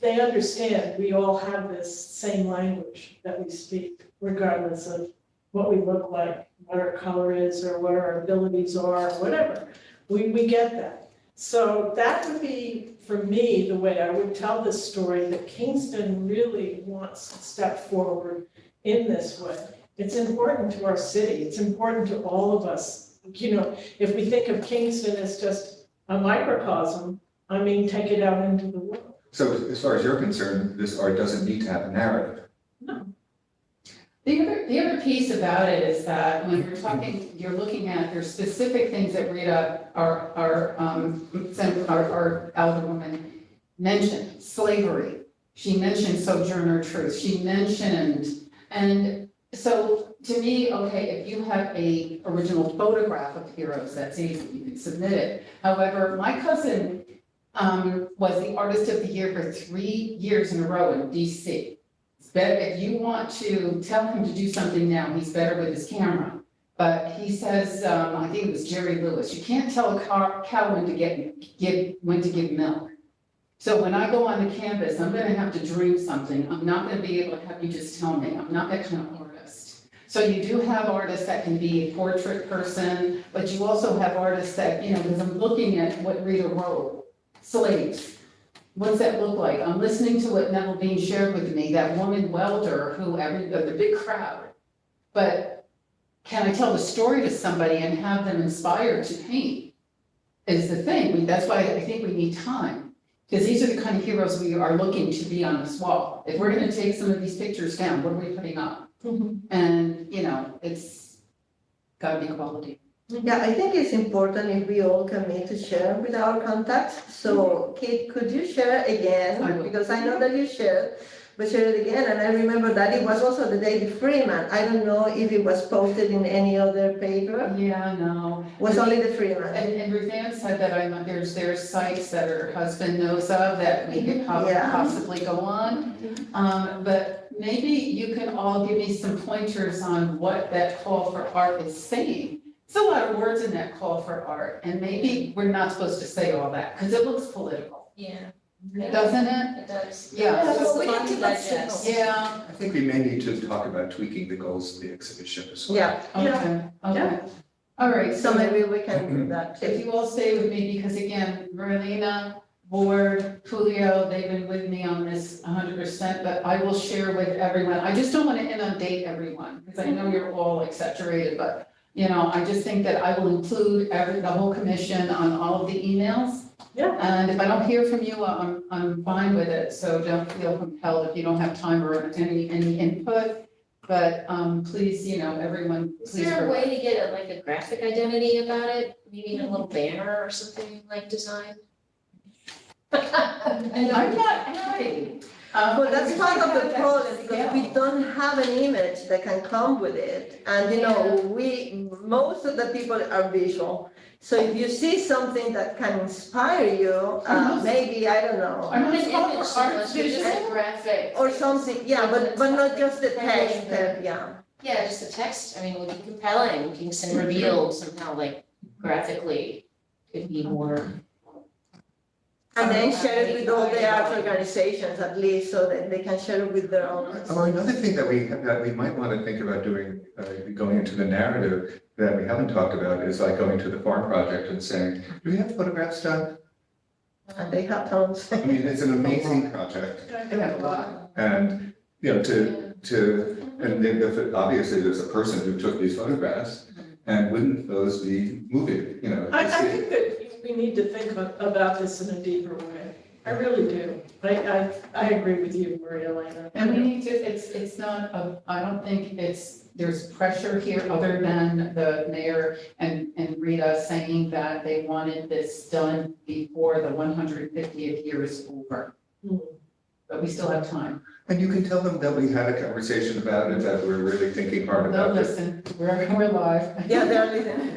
they understand we all have this same language that we speak, regardless of what we look like, what our color is, or what our abilities are, whatever. We get that. So that would be, for me, the way I would tell this story, that Kingston really wants to step forward in this way. It's important to our city. It's important to all of us. If we think of Kingston as just a microcosm, take it out into the world. So as far as you're concerned, this art doesn't need to have a narrative. No. The other piece about it is that when you're talking, you're looking at, there's specific things that Rita, our alderwoman mentioned, slavery. She mentioned Sojourner Truth. She mentioned, and so to me, okay, if you have a original photograph of heroes, that's easy, you can submit it. However, my cousin was the artist of the year for 3 years in a row in DC. If you want to tell him to do something now, he's better with his camera. But he says, I think it was Jerry Lewis, you can't tell a cow when to give milk. So when I go on the campus, I'm gonna have to dream something. I'm not gonna be able to have you just tell me. I'm not that kind of artist. So you do have artists that can be a portrait person, but you also have artists that, because I'm looking at what Rita wrote, slaves. What's that look like? I'm listening to what Neville Bean shared with me, that woman welder the big crowd. But can I tell the story to somebody and have them inspired to paint? Is the thing. That's why I think we need time. Because these are the kind of heroes we are looking to be on this wall. If we're gonna take some of these pictures down, what are we putting up? And, it's gotta be quality. Yeah, I think it's important if we all commit to share with our contacts. So Kate, could you share I again? will. Because I know that you shared, but share it again. And I remember that it was also the Daily Freeman. I don't know if it was posted in any other paper. Yeah, no. Was only the Freeman. And Ruthann said that there's sites that her husband knows of that we could Yeah. possibly go on. But maybe you can all give me some pointers on what that call for art is saying. It's a lot of words in that call for art, and maybe we're not supposed to say all that, because it looks political, Yeah. doesn't it? It does. Yeah. So we Fun can to keep it digest. simple. Yeah, I think we may need to talk about tweaking the goals of the exhibition as well. Yeah, okay. All right, so maybe we can do that if too. you all stay with me, because again, Marlena, Board, Julio, they've been with me on this 100%, but I will share with everyone. I just don't want to inundate everyone, because I know you're all like saturated, but I just think that I will include the whole commission on all of the emails. Yeah. And if I don't hear from you, I'm fine with it, so don't feel compelled if you don't have time or any input. But, please, everyone, Is please. there a way to get like a graphic identity about it? Maybe a little banner or something like designed? And I'm not adding. Well, that's part of the problem, because we don't have an image that can come with it. And, most of the people are visual. So if you see something that can inspire you, maybe, I don't know, I'm An not image, for so art much, just a visual. graphic. or something, yeah, but not just the text, yeah. Yeah, just the text, would be compelling, Kingston revealed somehow, like graphically, could be more. And then share it with all the arts organizations at least, so that they can share it with their own. Oh, another thing that we might want to think about doing, going into the narrative that we haven't talked about is like going to the farm project and saying, do we have photographs done? And they have tons. I mean, it's an amazing project. They have a lot. And, and then obviously there's a person who took these photographs, and wouldn't those be moving, I think that we need to think about this in a deeper way. I really do. I agree with you, Maria Elena. And we need to, it's not, I don't think there's pressure here other than the mayor and Rita saying that they wanted this done before the 150th year is over. But we still have time. And you can tell them that we had a conversation about it, that we're really thinking hard They'll about this. listen, we're live. Yeah, they're listening.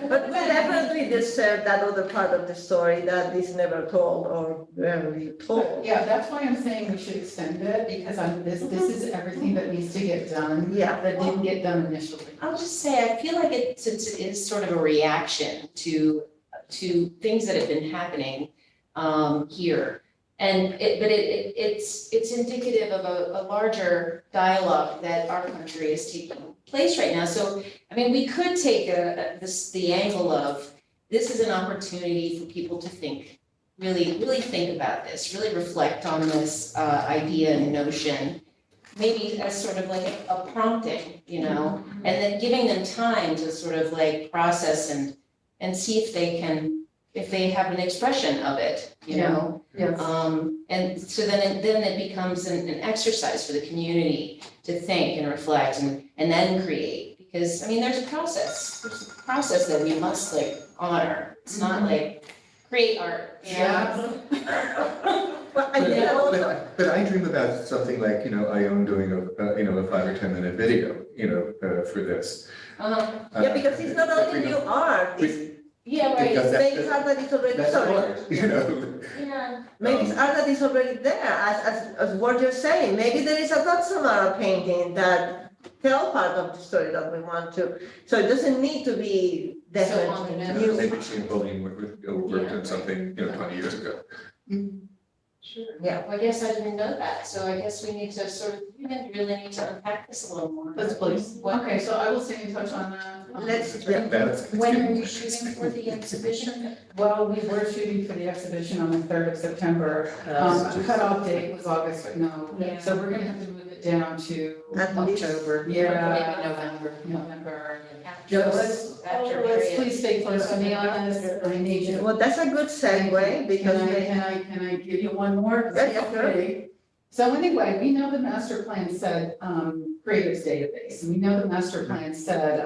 But we definitely deserve that other part of the story that is never told or rarely told. Yeah, that's why I'm saying we should extend it, because this is everything that needs to get done. Yeah. That didn't get done initially. I'll just say, I feel like since it is sort of a reaction to things that have been happening here. And it's indicative of a larger dialogue that our country is taking place right now. So, we could take the angle of, this is an opportunity for people to think, really think about this, really reflect on this idea and notion, maybe as sort of like a prompting, and then giving them time to sort of like process and see if they have an expression of it, Yes. And so then it becomes an exercise for the community to think and reflect and then create. Because, there's a process that we must like honor. It's not like create art, But I think also, But I dream about something like, I own doing a 5 or 10 minute video, for this. yeah, because it's not only new art, it's Yeah, right. Because maybe it's art that is already, That's sorry. art, Yeah. Maybe it's art that is already there, as what you're saying. Maybe there is a Tatsamara painting that tell part of the story that we want to. So it doesn't need to be definitely new. Maybe she and Pauline worked on something, 20 years ago. Sure. Yeah. Well, I guess I didn't know that, so I guess we need to really need to unpack this a little more. Let's please. Okay, so I will stay in touch on that. When are you shooting for the exhibition? Well, we were shooting for the exhibition on the 3rd of September. The cutoff date was August, but no. Yeah. So we're gonna have to move it down to At least- October. Maybe Yeah. November. Let's please stay close to me on this. I need you. Well, that's a good segue because Can I give you one more? Yeah, sure. Okay. So anyway, we know the master plan said, creatives database, and we know the master plan said,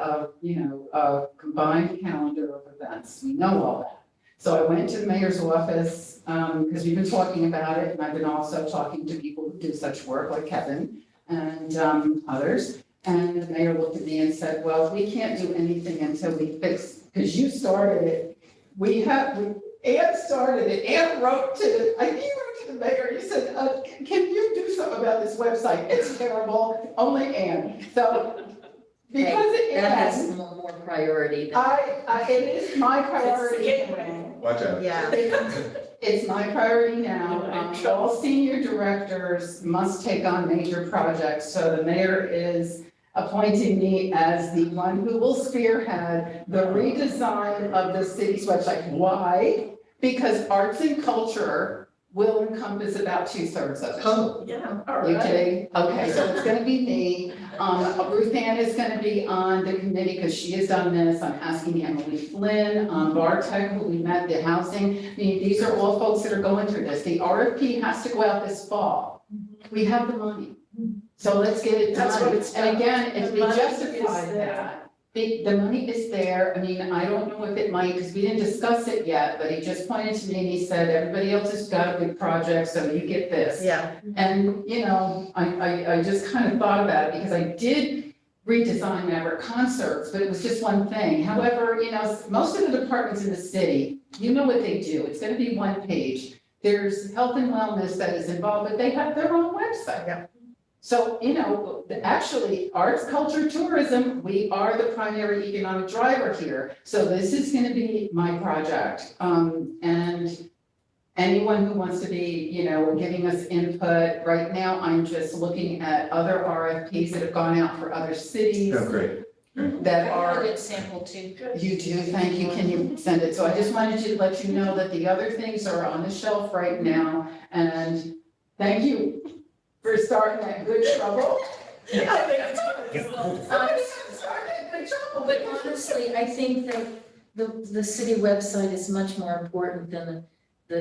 combined calendar of events, we know all that. So I went to the mayor's office, because we've been talking about it, and I've been also talking to people who do such work, like Kevin and, others. And the mayor looked at me and said, well, we can't do anything until we fix, because you started it. Ann started it, Ann wrote to, I think you wrote to the mayor, you said, can you do something about this website? It's terrible, only Ann. So, because it That has is, more priority than. it is my priority. Watch out. Yeah. It's my priority now. All senior directors must take on major projects, so the mayor is appointing me as the one who will spearhead the redesign of the city's website. Why? Because arts and culture will encompass about 2/3 of it. Oh, Yeah, all You right. kidding? Okay, so it's gonna be me. Ruth Ann is gonna be on the committee because she has done this. I'm asking Emily Flynn, Bartek, who we met, the housing. I mean, these are all folks that are going through this. The RFP has to go out this fall. We have the money. So let's get it That's what done. it's And about. again, if The we money justify is there. that, the money is there. I mean, I don't know if it might, because we didn't discuss it yet, but he just pointed to me and he said, everybody else has got a big project, so you get this. yeah. And, I just kind of thought about it because I did redesign Maverick Concerts, but it was just one thing. However, most of the departments in the city, you know what they do. It's gonna be one page. There's health and wellness that is involved, but they have their own website. Yeah. So, actually, arts, culture, tourism, we are the primary economic driver here. So this is gonna be my project. And anyone who wants to be, giving us input, right now, I'm just looking at other RFPs that have gone out for other cities Oh, great. that I are. have a good sample too. You do, thank you, can you send it? So I just wanted to let you know that the other things are on the shelf right now, and thank you for starting that good trouble. Yeah, I think it's good. Somebody started good trouble, But honestly, I think that the city website is much more important than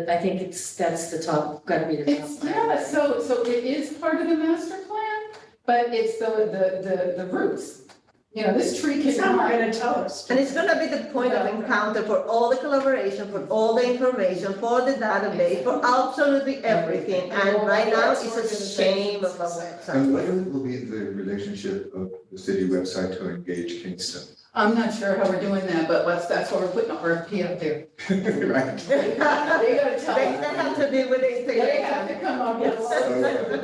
I think that's the top, gotta be the top. Yeah, so it is part of the master plan, but it's the roots. This tree It's not can. gonna tell us. And it's gonna be the point of encounter for all the collaboration, for all the information, for the database, for absolutely everything. And right now, it's a shame of a And website. what will be the relationship of the city website to engage Kingston? I'm not sure how we're doing that, but that's why we're putting an RFP up there. Right. They gotta tell They us. have to deal with it. They have to come up with,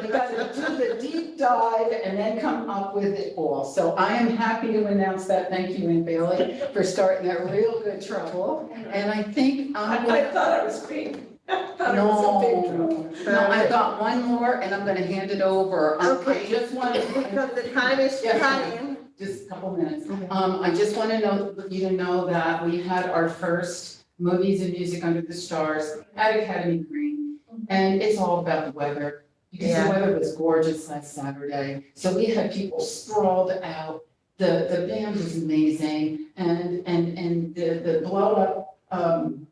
they gotta do the deep dive and then come up with it all. So I am happy to announce that. Thank you, Ann Bailey, for starting that real good trouble. And I think I thought it was big. I thought it was a big trouble. No, I've got one more and I'm gonna hand it over. I Okay. just wanted. Because the time is Yeah. flying. Just a couple minutes. I just want to you to know that we had our first movies and music under the stars at Academy Green. And it's all about the weather, because the Yeah. weather was gorgeous last Saturday. So we had people sprawled out. The band was amazing, and the blow up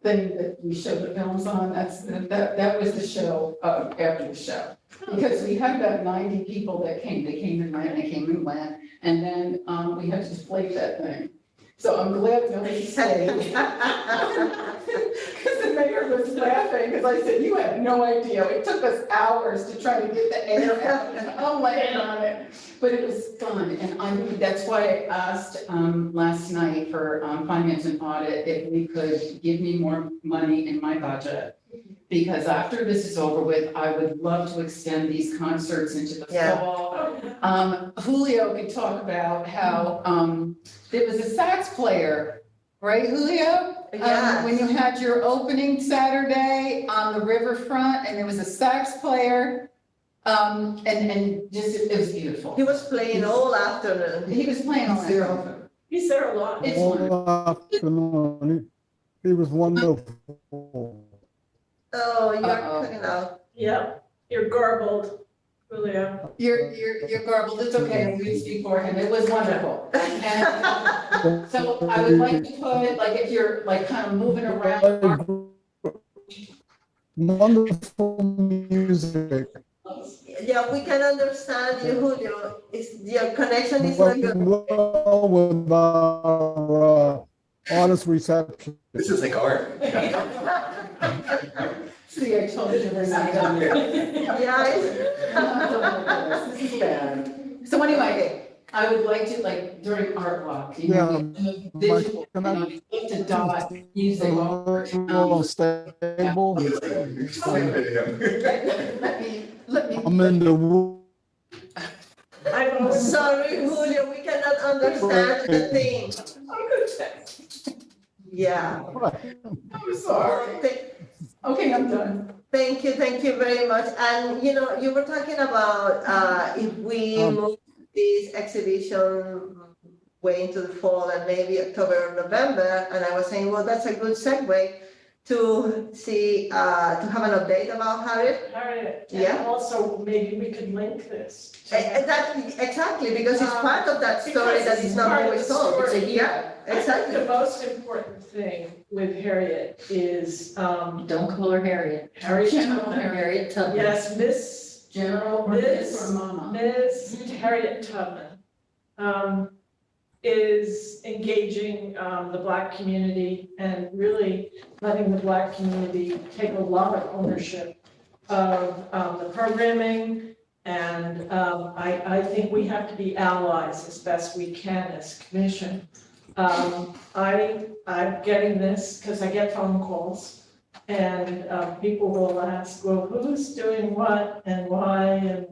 thing that we showed the films on, that was the show after the show. Because we had about 90 people that came. They came and went. And then we had to deflate that thing. So I'm glad nobody stayed. Because the mayor was laughing, because I said, you have no idea. It took us hours to try to get the air out and I'm laying on it. But it was fun. And that's why I asked last night for finance and audit if we could give me more money in my budget. Because after this is over with, I would love to extend these concerts into the Yeah. fall. Julio could talk about how there was a sax player, right, Julio? Yes. When you had your opening Saturday on the riverfront, and there was a sax player, and just, it was beautiful. He was playing all afternoon. He was playing all night. He's there a lot. It's wonderful. All afternoon. He was wonderful. Oh, you're Uh-oh. cooking out. Yeah, you're garbled, Julio. You're garbled, it's okay, we can speak for him, it was wonderful. And so I would like to put, like, if you're like kind of moving around. Wonderful music. Yeah, we can understand you, Julio. Your connection is not good. Well, with our honest reception. This is like art. See, I told you we're not done yet. Yeah, This is bad. So anyway, I would like to, like, during art walk, you know, we have visual, and I'd love to dot music over. Stable. Let me. I'm in the I'm sorry, Julio, we cannot understand the thing. Yeah. I'm sorry. Okay, I'm done. Thank you very much. And you know, you were talking about if we move this exhibition way into the fall and maybe October or November, and I was saying, well, that's a good segue to see to have an update about Harriet. Harriet, Yeah. and also maybe we could link this. Exactly, because it's part of that story that is not always told. Yeah, I think exactly. the most important thing with Harriet is, Don't call her Harriet. Harriet Tubman. Harriet Tubman. Yes, Miss General or Miss or Mama? Ms. Harriet Tubman is engaging the Black community and really letting the Black community take a lot of ownership of the programming. And I think we have to be allies as best we can as commission. I'm getting this because I get phone calls. And people will ask, well, who's doing what and why? And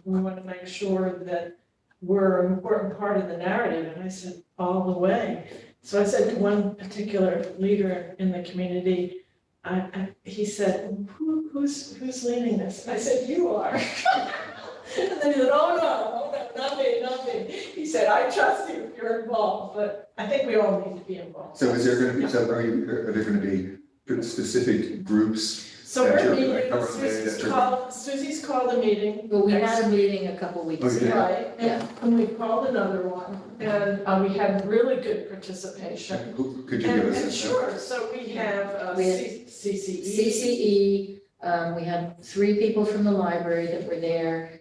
we want to make sure that we're an important part of the narrative. And I said, all the way. So I said to one particular leader in the community, he said, who's leading this? I said, you are. And then he said, oh no, not me. He said, I trust you if you're involved, but I think we all need to be involved. So is there going to be, are there going to be specific groups? So that we're you're meeting, Susie's called a meeting. Well, we had a meeting a couple weeks Oh, you ago. did? Right, Yeah. and we called another one, and we had really good participation. Could you give us? And sure, so we have We had CCE. CCE, we had 3 people from the library that were there.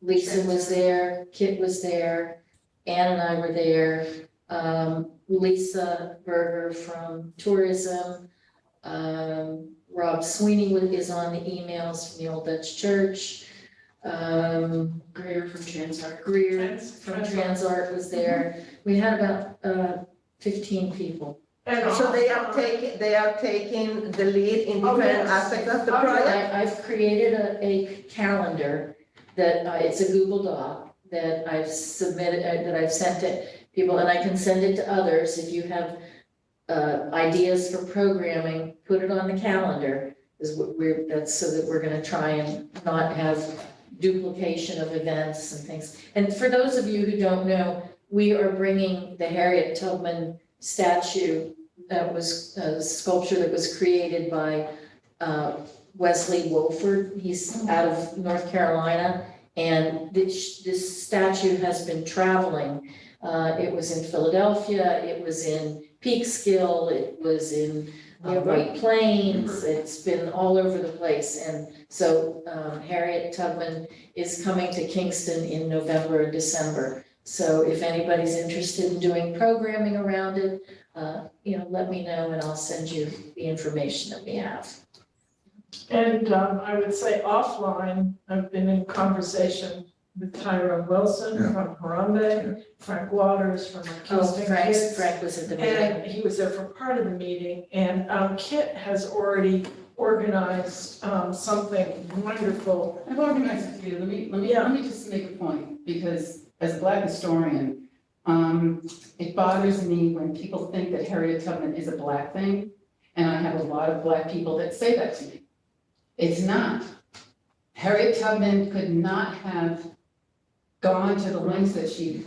Lisa was there, Kit was there, Ann and I were there. Lisa Berger from tourism. Rob Sweeney is on the emails from the Old Dutch Church. Greer from Transart. Greer from Transart was there. We had about 15 people. And So they are taking the lead in Oh, different yes. aspects of the Oh, project. I've created a calendar that, it's a Google Doc that I've submitted, that I've sent to people, and I can send it to others. If you have ideas for programming, put it on the calendar, is what that's so that we're gonna try and not have duplication of events and things. And for those of you who don't know, we are bringing the Harriet Tubman statue that was a sculpture that was created by Wesley Wolford. He's out of North Carolina, and this statue has been traveling. It was in Philadelphia, it was in Peekskill, it was in White Plains, it's been all over the place. And so Harriet Tubman is coming to Kingston in November and December. So if anybody's interested in doing programming around it, let me know and I'll send you the information that we have. And I would say offline, I've been in conversation with Tyrone Wilson from Harambe, Frank Waters from the Kingston Kids. Frank was at the And meeting. he was there for part of the meeting, and Kit has already organized something wonderful. I've organized it for you. Let me just make a point, because as a Black historian, it bothers me when people think that Harriet Tubman is a Black thing, and I have a lot of Black people that say that to me. It's not. Harriet Tubman could not have gone to the lengths that she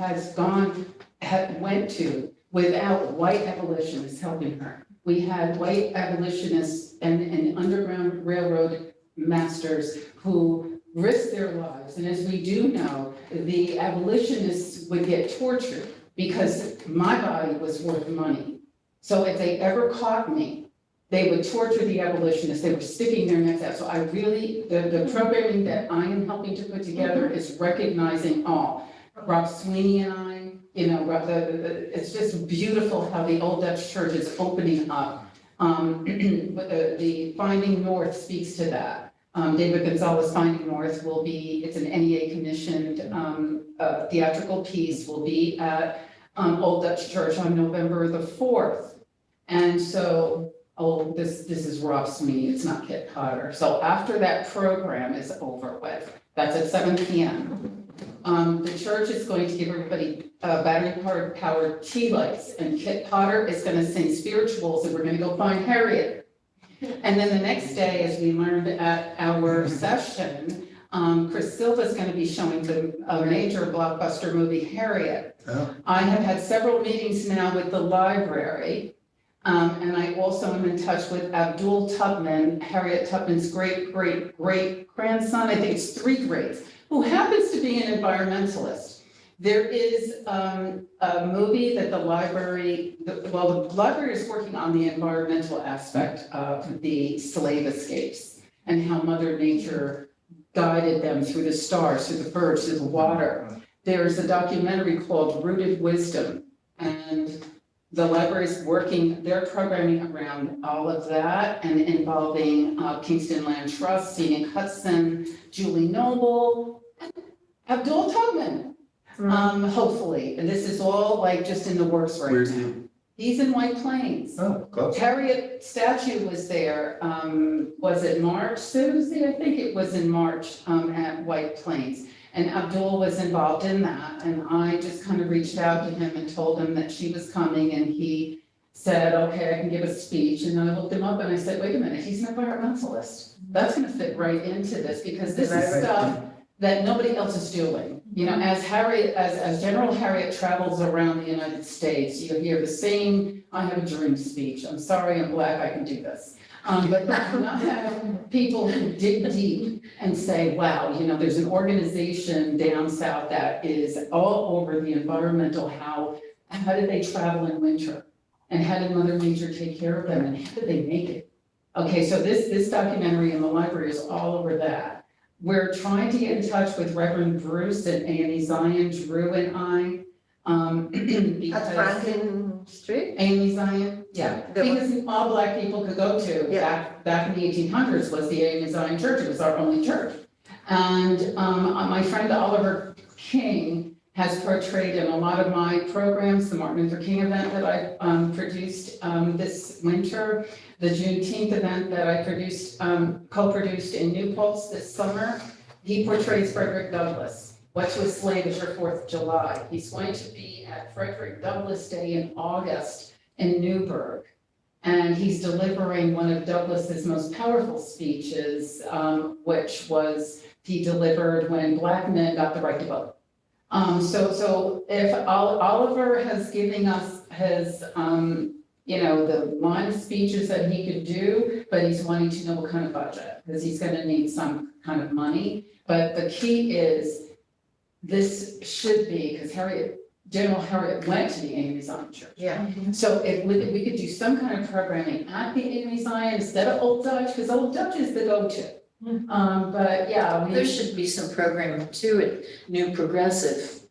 went to without white abolitionists helping her. We had white abolitionists and Underground Railroad masters who risked their lives. And as we do know, the abolitionists would get tortured because my body was worth money. So if they ever caught me, They would torture the abolitionists. They were sticking their necks out. So I really, the programming that I am helping to put together is recognizing all. Rob Sweeney and I, you know, it's just beautiful how the Old Dutch Church is opening up. The Finding North speaks to that. David Gonzalez Finding North will be, it's an NEA commissioned theatrical piece, will be at Old Dutch Church on November the 4th. And so, this is Rob Sweeney, it's not Kit Potter. So after that program is over with, that's at 7 p.m. The church is going to give everybody battery-powered tea lights, and Kit Potter is going to sing spirituals, and we're going to go find Harriet. And then the next day, as we learned at our session, Chris Silva is going to be showing a major blockbuster movie, Harriet. Oh. I have had several meetings now with the library. And I also am in touch with Abdul Tubman, Harriet Tubman's great-great-great-grandson, I think it's 3 greats, who happens to be an environmentalist. There is a movie that the library is working on the environmental aspect of the slave escapes and how Mother Nature guided them through the stars, through the birds, through the water. There's a documentary called Rooted Wisdom, and the library is working, they're programming around all of that and involving Kingston Land Trust, Scenic Hudson, Julie Noble, Abdul Tubman, hopefully. And this is all like just in the works right Where's now. He's in White Plains. Oh, close. Harriet statue was there, was it March, Susie? I think it was in March at White Plains. And Abdul was involved in that, and I just kind of reached out to him and told him that she was coming, and he said, okay, I can give a speech. And then I looked him up and I said, wait a minute, he's an environmentalist. That's gonna fit right into this, because this is stuff that nobody else is doing. You know, as General Harriet travels around the United States, you hear the same, I have a dream speech. I'm sorry, I'm Black, I can do this. But not have people who dig deep and say, wow, you know, there's an organization down south that is all over the environmental, how did they travel in winter? And how did Mother Nature take care of them, and how did they make it? Okay, so this documentary in the library is all over that. We're trying to get in touch with Reverend Bruce and Annie Zion, Drew and I. At Franklin Street? Amy Zion, yeah, because all Black people could go to back in the 1800s was the Amy Zion Church. It was our only church. And my friend Oliver King has portrayed in a lot of my programs, the Martin Luther King event that I produced this winter, the Juneteenth event that I produced, co-produced in New Paltz this summer. He portrays Frederick Douglass. What to a Slave is your 4th of July. He's going to be at Frederick Douglass Day in August in Newburgh. And he's delivering one of Douglass's most powerful speeches, which was he delivered when Black men got the right to vote. So if Oliver has given us his, you know, the line of speeches that he could do, but he's wanting to know what kind of budget, because he's going to need some kind of money. But the key is, this should be, because General Harriet went to the Amy Zion Church. Yeah. So if we could do some kind of programming at the Amy Zion instead of Old Dutch, because Old Dutch is the go-to. But yeah. There should be some programming too at New Progressive.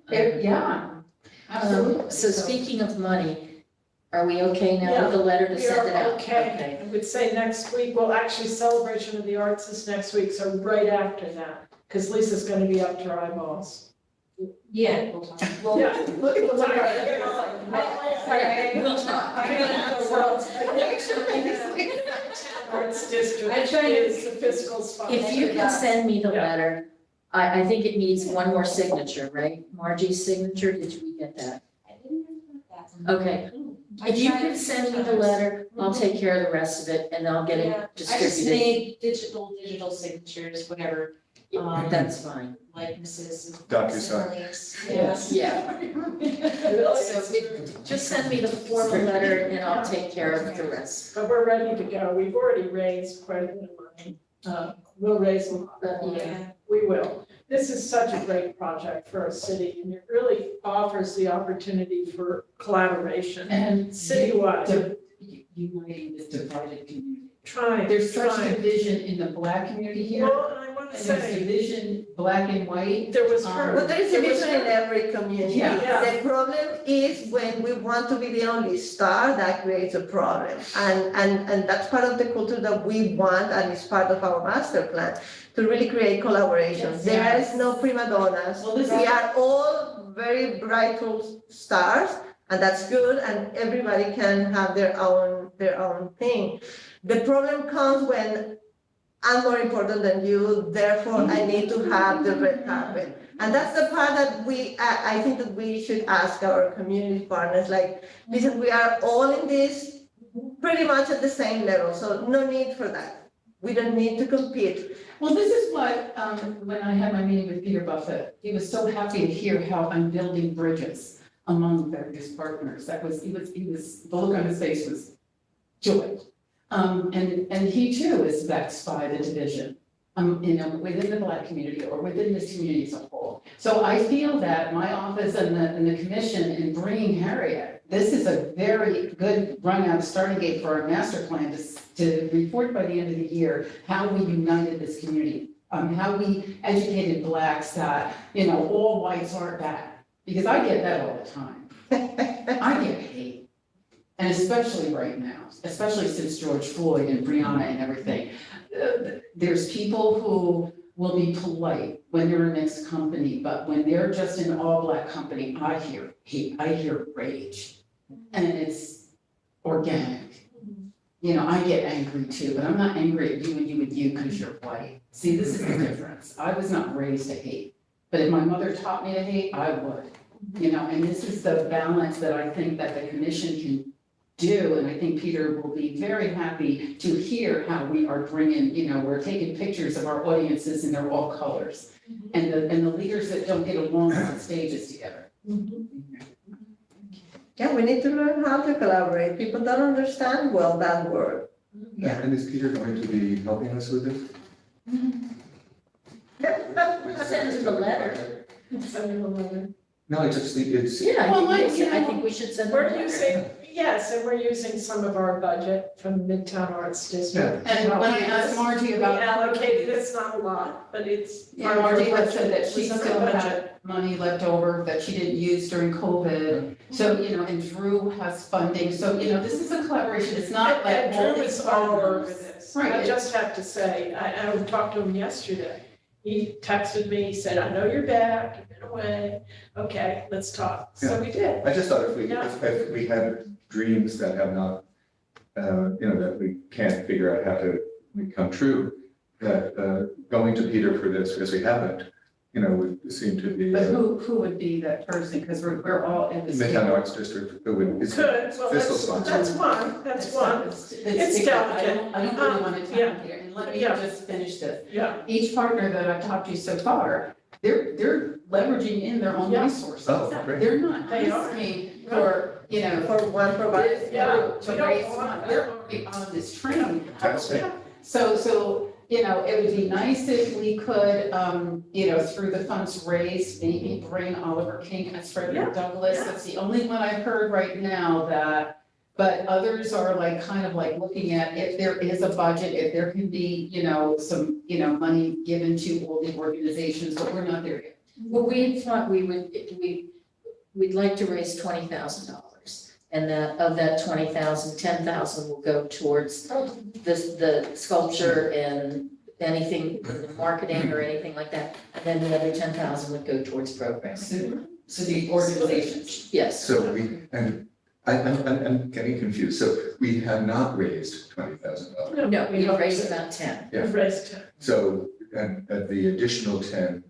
Yeah, absolutely. So speaking of money, are we okay now with the letter to send it out? Okay. I would say next week, well, actually Celebration of the Arts is next week, so right after that, because Lisa's gonna be up to her eyeballs. Yeah. Yeah. Arts District is the fiscal sponsor. If you can send me the letter, I think it needs one more signature, right? Margie's signature, did we get that? Okay, if you can send me the letter, I'll take care of the rest of it and I'll get it distributed. I just need digital signatures, whatever. That's fine. Likenesses. DocuSign. Yes. Yeah. So just send me the formal letter and I'll take care of the rest. But we're ready to go. We've already raised quite a bit of money. We'll raise a lot more. Yeah. We will. This is such a great project for our city, and it really offers the opportunity for collaboration And citywide. uniting this divided community. Trying. There's such trying. division in the Black community here, Well, and I want to and there's say, division, Black and white. there was Um, her. But there is a division in every community. Yeah. The problem is when we want to be the only star, that creates a problem. And that's part of the culture that we want, and it's part of our master plan, to really create collaboration. Yes. There is no prima donnas. Well, this We is- are all very bright stars, and that's good, and everybody can have their own thing. The problem comes when I'm more important than you, therefore I need to have the red carpet. And that's the part that I think that we should ask our community partners, like, listen, we are all in this pretty much at the same level, so no need for that. We don't need to compete. Well, this is what, when I had my meeting with Peter Buffett, he was so happy to hear how I'm building bridges among various partners. He was, the look on his face was joy. And he too is vexed by the division, within the Black community or within this community as a whole. So I feel that my office and the commission in bringing Harriet, this is a very good run out starting gate for our master plan to report by the end of the year how we united this community, how we educated Blacks that, all whites aren't bad. Because I get that all the time. I get hate. And especially right now, especially since George Floyd and Breonna and everything. There's people who will be polite when they're a mixed company, but when they're just an all-Black company, I hear hate, I hear rage. And it's organic. I get angry too, but I'm not angry at you and you because you're white. See, this is the difference. I was not raised to hate. But if my mother taught me to hate, I would, and this is the balance that I think that the commission can do. And I think Peter will be very happy to hear how we are bringing, we're taking pictures of our audiences and they're all colors. And the leaders that don't get along on stages together. Yeah, we need to learn how to collaborate. People don't understand well that word. Yeah, and is Peter going to be helping us with this? Send him a letter. No, I just think it's. Yeah, Well, I think we should send him a We're letter. using, yes, and we're using some of our budget from Midtown Arts District. And when I asked Margie We about. allocated, it's not a lot, but it's. Yeah, Margie had said that she It's still our budget. had money left over that she didn't use during COVID. So, and Drew has funding. So, this is a collaboration. It's not like. And Drew is all over this. Right. I just have to say, I talked to him yesterday. He texted me, he said, I know you're back, you've been away. Okay, let's talk. So we did. I just thought if Yeah. we had dreams that have not, that we can't figure out how to make come true, that going to Peter for this, because we haven't, would seem to be. But who would be that person? Because we're all in this. Midtown Arts District, who would. it's Good, well, fiscal that's sponsor. one, that's one. It's delicate. I don't really want to Yeah. tell here, and let me Yeah. just finish this. Yeah, Each partner that I've talked to so far, they're leveraging in their own Yeah. resources. Oh, great. They're not They are. asking for, For one provider. this Yeah. group to We don't raise want money. that. They're already on this training. Fantastic. So, it would be nice if we could, through the funds raised, maybe bring Oliver King as Frederick Douglass. yeah. That's the only one I've heard right now but others are kind of looking at if there is a budget, if there can be, some, money given to all the organizations, but we're not there yet. Well, we thought we'd like to raise $20,000. And of that 20,000, 10,000 will go towards the sculpture and anything, marketing or anything like that. And then the other 10,000 would go towards programming. So the organizations. Yes. So I'm getting confused. So we have not raised $20,000. No, we raised about 10. Yeah. we've raised it. So, and the additional 10,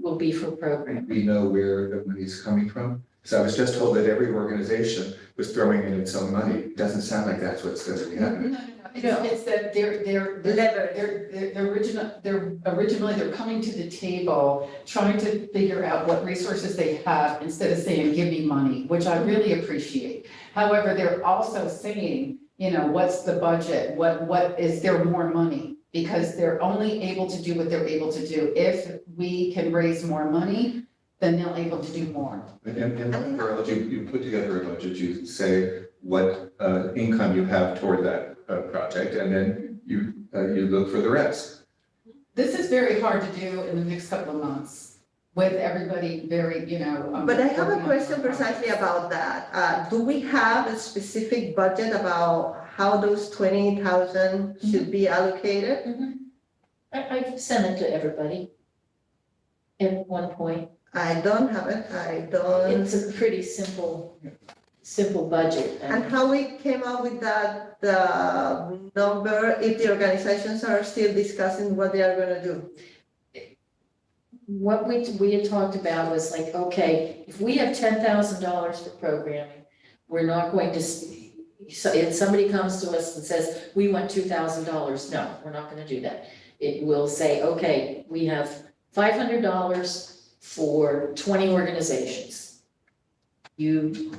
Will be for programming. we know where the money's coming from? So I was just told that every organization was throwing in its own money. It doesn't sound like that's what's going to be happening. It's that they're coming to the table, trying to figure out what resources they have instead of saying, give me money, which I really appreciate. However, they're also saying, what's the budget? What is there more money? Because they're only able to do what they're able to do. If we can raise more money, then they're able to do more. In the world, you put together a budget, you say, what income you have toward that project, and then you look for the rest. This is very hard to do in the next couple of months with everybody very, But I have a working on question their precisely projects. about that. Do we have a specific budget about how those 20,000 should be allocated? I've sent it to everybody at one point. I don't have it, I don't. It's a pretty simple budget. And how we came up with that, the number, if the organizations are still discussing what they are gonna do? What we had talked about was like, okay, if we have $10,000 for programming, we're not going to, so if somebody comes to us and says, we want $2,000, no, we're not gonna do that. It will say, okay, we have $500 for 20 organizations. You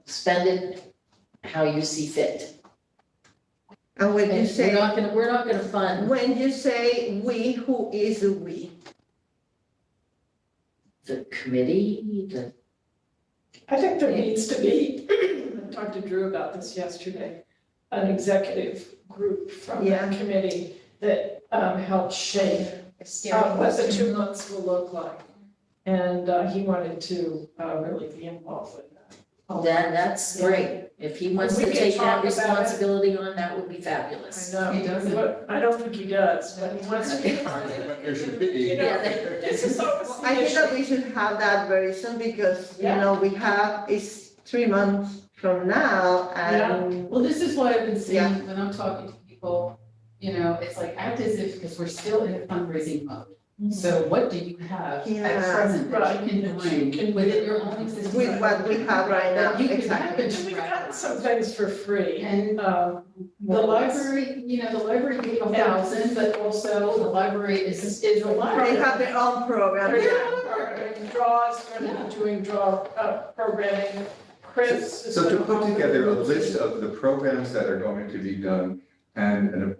spend it how you see fit. And when you And say, we're not gonna fund when you say we, who is the we? the committee, I think there needs to be, I talked to Drew about this yesterday, an executive group from that Yeah. committee that helps shape what the 2 months will look like. And he wanted to really be involved with that. that's great. If he wants We to can take talk that about it. responsibility on, that would be I fabulous. know. He doesn't. But I don't think he does, but he wants to be part of it. But there should be. You know, Yeah. this is always Well, the I think issue. that we should have that very soon because, Yeah. we have, it's 3 months from now and. Well, this is what I've been Yeah. seeing when I'm talking to people, it's like act as if, because we're still in a fundraising mode. So what do you have Yeah. at present that Right. you can That you bring can- within your own existing? With what we have right now, That you can exactly. have And we've in gotten some things for free. And the library, the library gave 1,000, but also the library is a library. They have their own program. Draws, we're gonna be doing draw programming. Chris is So to gonna put help together a with- list of the programs that are going to be done and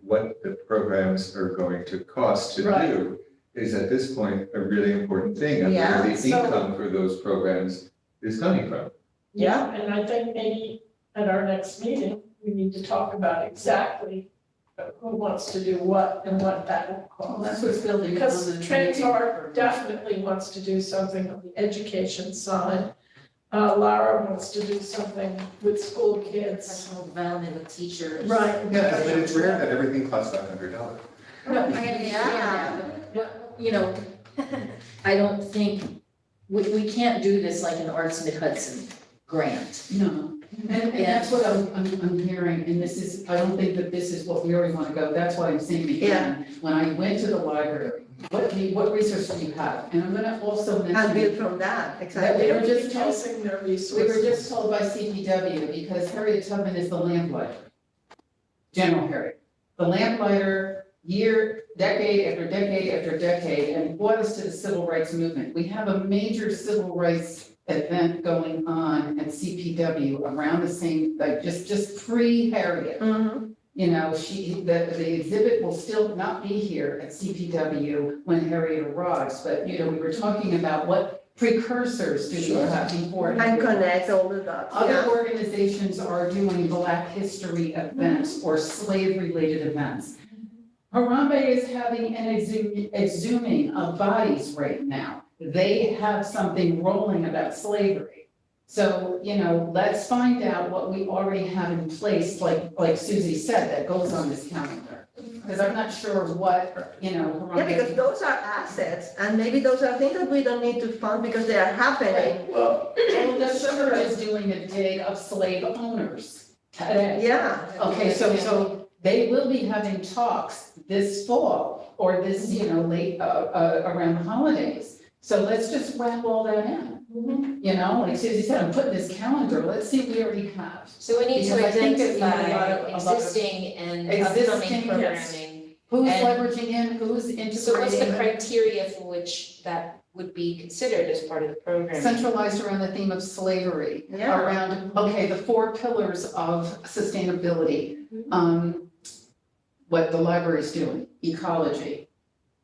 what the programs are going to cost to Right. do is at this point a really important thing. And Yeah, where the so- income for those programs is coming from. Yeah, and I think maybe at our next meeting, we need to talk about exactly who wants to do what and what that will Well, that's cost. what's building. Because on the Transart definitely wants to do something on the education side. Lara wants to do something with school kids. Professional development of teachers. Right. Yeah, but it's rare that everything costs $500. No, Yeah. but, I don't think, we can't do this like an Arts Mid-Hudson grant. No, and that's what I'm hearing, and this is, I don't think that this is what we already want to go, that's why I'm saying again, when I went to the library, what research do you have? And I'm gonna also And mention build from that, that exactly. we were just told, Using their we resources. were just told by CPW, because Harriet Tubman is the lamplighter. General Harriet, the lamplighter, decade after decade after decade, and brought us to the civil rights movement. We have a major civil rights event going on at CPW around the same, like just pre-Harriet. Mhm. The exhibit will still not be here at CPW when Harriet arrives, but, we were talking about what precursors do we have before. And Harriet connect arrives. all the dots, Other yeah. organizations are doing Black history events or slave-related events. Harambe is having an exhuming of bodies right now. They have something rolling about slavery. So, let's find out what we already have in place, like Susie said, that goes on this calendar. Because I'm not sure what, Harambe. Yeah, because those are assets and maybe those are things that we don't need to fund because they are happening. Well, The sugar is doing a day of slave owners today. Yeah. Okay, so they will be having talks this fall or this, late, around the holidays. So let's just wrap all that in. Like Susie said, I'm putting this calendar, let's see what we already have. So we need to Because I think that we have identify a lot of existing and existing, upcoming yes. programming. Who's And- leveraging in, who's integrating? So what's the criteria for which that would be considered as part of the program? Centralized around the theme of slavery, Yeah. around, the 4 pillars of sustainability. What the library's doing, ecology,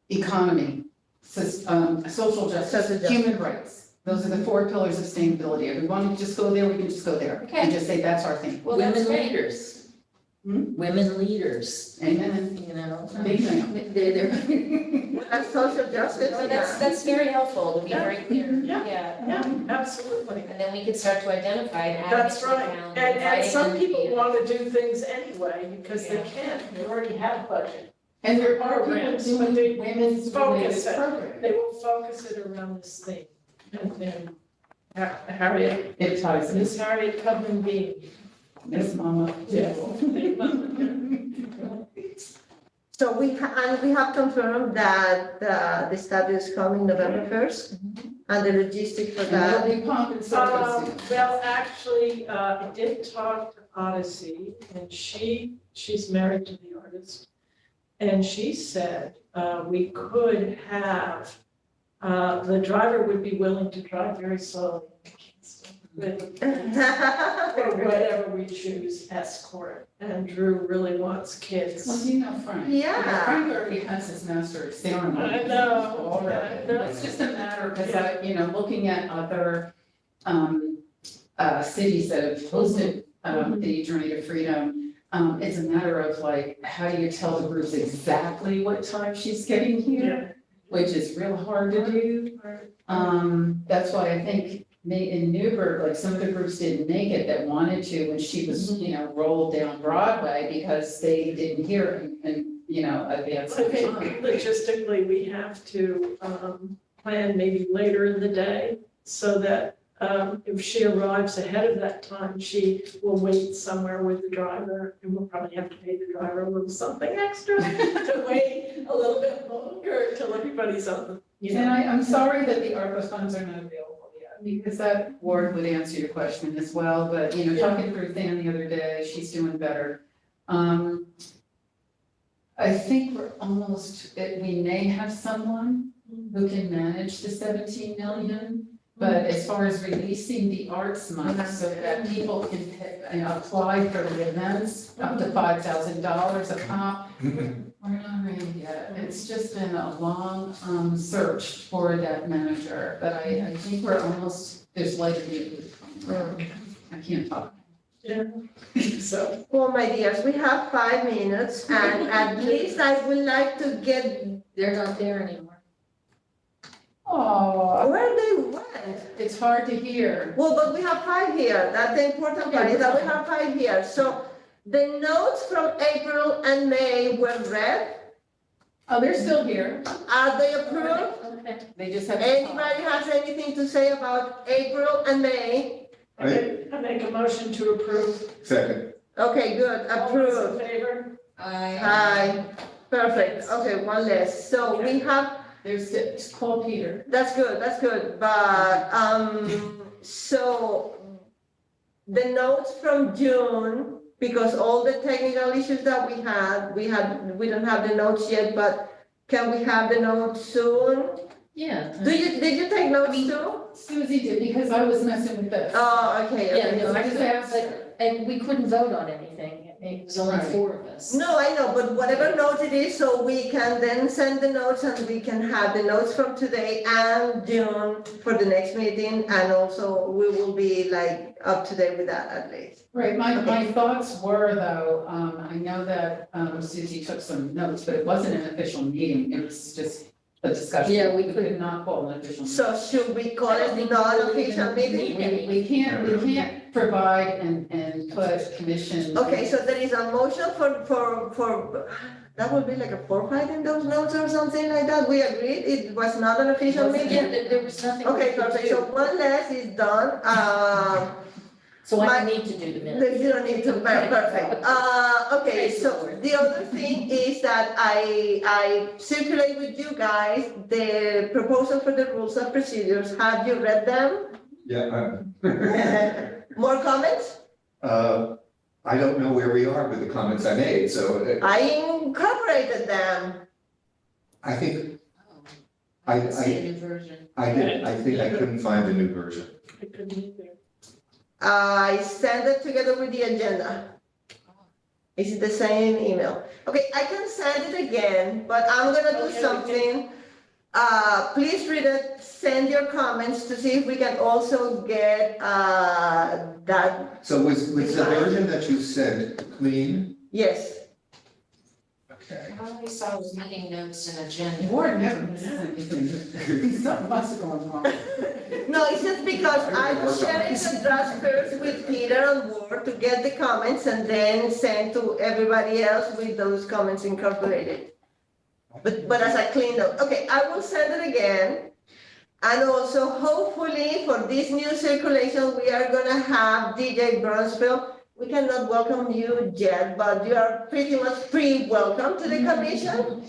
economy, social Social justice, justice. human rights. Those are the 4 pillars of sustainability. If we want to just go there, we can just go there. Okay. And just say that's our thing. Well, that's Women great. leaders. Hmm? Women leaders, Amen. you know. Big thing. That's social justice. No, that's very helpful to be very clear. Yeah. Yeah. Yeah, absolutely. And then we can start to identify and add That's it to the right. calendar, And inviting some them people to be- want to do things anyway because they Yeah. can. They already have budget. And there are people Programs, doing but they women's focus related it. programs. They will focus it around this thing. And then Harriet, It ties in. Miss Harriet Tubman being. Miss Mama. Yes. So and we have confirmed that the study is coming November 1st, and the logistics for And that. there'll be pomp and circumstance. Well, actually, I did talk to Odyssey, and she's married to the artist. And she said, we could have, the driver would be willing to drive very slowly to Kingston with, or whatever we choose, escort. And Drew really wants kids. Well, you know Frank. Yeah. Frank already has his master of ceremony. I know. Already. I know. It's just a matter, because looking at other cities that have hosted the Journey to Freedom, it's a matter of like, how do you tell the groups exactly what time she's getting here? Which is real hard to do. That's why I think in Newburgh, like some of the groups didn't make it that wanted to when she was, rolled down Broadway because they didn't hear and advance I the think time. logistically, we have to plan maybe later in the day so that if she arrives ahead of that time, she will wait somewhere with the driver, and we'll probably have to pay the driver a little something extra to wait a little bit longer until everybody's on the, And I'm sorry that the ARPA funds are not available yet, because that ward would answer your question as well, but, talking to Ruth Ann the other day, she's doing better. I think we're almost, we may have someone who can manage the 17 million. But as far as releasing the arts money so that people can apply for the events, up to $5,000 a pop, we're not ready yet. It's just been a long search for that manager, but I think we're almost, there's likely, I can't talk. Yeah, so. Well, my dears, we have 5 minutes, and at least I would like to get, They're not there anymore. Oh, where they went. it's hard to hear. Well, but we have 5 here. That's the important part, is that we have 5 here. So the notes from April and May were read. Oh, they're still here. Are they approved? Okay. They just have. Anybody has anything to say about April and May? I make a motion to approve. Second. Okay, good, All those in approved. favor? Aye, perfect. Okay, one less. So we have, There's, call Peter. that's good. But, so the notes from June, because all the technical issues that we don't have the notes yet, but can we have the notes soon? Yeah. Did you take notes too? Susie did, because I was messing with this. Oh, okay, Yeah, okay. no, I just asked her. and we couldn't vote on anything. It was only Right. 4 of us. No, I know, but whatever notes it is, so we can then send the notes and we can have the notes from today and June for the next meeting. And also we will be like up to date with that at least. Right, my thoughts were though, I know that Susie took some notes, but it wasn't an official meeting, it was just a discussion. Yeah, we could not call an official meeting. So should we call it non-official meeting? We can't provide and put commission. Okay, so there is a motion for, that would be like a forfeit in those notes or something like that. We agreed, it was not an official Yeah, meeting? there was nothing. we Okay, could perfect, do. so one less is done. So I don't need to do the minutes. You don't need to, perfect. Okay, so the other thing is that I circulate with you guys the proposal for the rules of procedures. Have you read them? Yeah, More comments? I don't know where we are with the comments I made, so I incorporated them. I think, See a new version. I think I couldn't find the new version. I couldn't either. I sent it together with the agenda. Is it the same email? Okay, I can send it again, but I'm gonna do Okay, something. please read it, send your comments to see if we can also get, that, So was the version that you sent clean? yes. Okay. I only saw was meeting notes and agenda. Board never misses anything. Something must have gone wrong. No, it's just because I was sharing the draft first with Peter on Word to get the comments and then send to everybody else with those comments incorporated. But as a clean note, okay, I will send it again. And also, hopefully, for this new circulation, we are gonna have DJ Brunsfield. We cannot welcome you yet, but you are pretty much pre-welcome to the commission.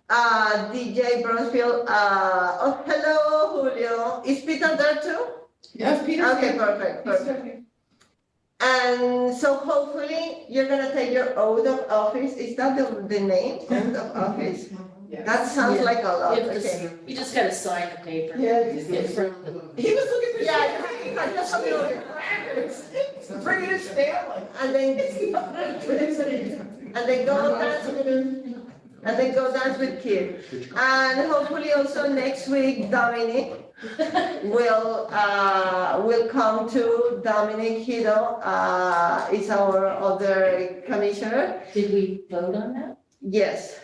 DJ Brunsfield, oh, hello, Julio. Is Peter there too? Yes, Peter. Okay, perfect. And so hopefully, you're gonna take your oath of office. Is that the name, oath of office? That sounds like a lot, okay. You just gotta sign the paper. Yeah. In front of the- He was looking for. Yeah, I just feel it. Bring his family. And then go dance with kids. And hopefully also next week, Dominic will come to. Dominic Hiddo is our other commissioner. Did we vote on that? Yes.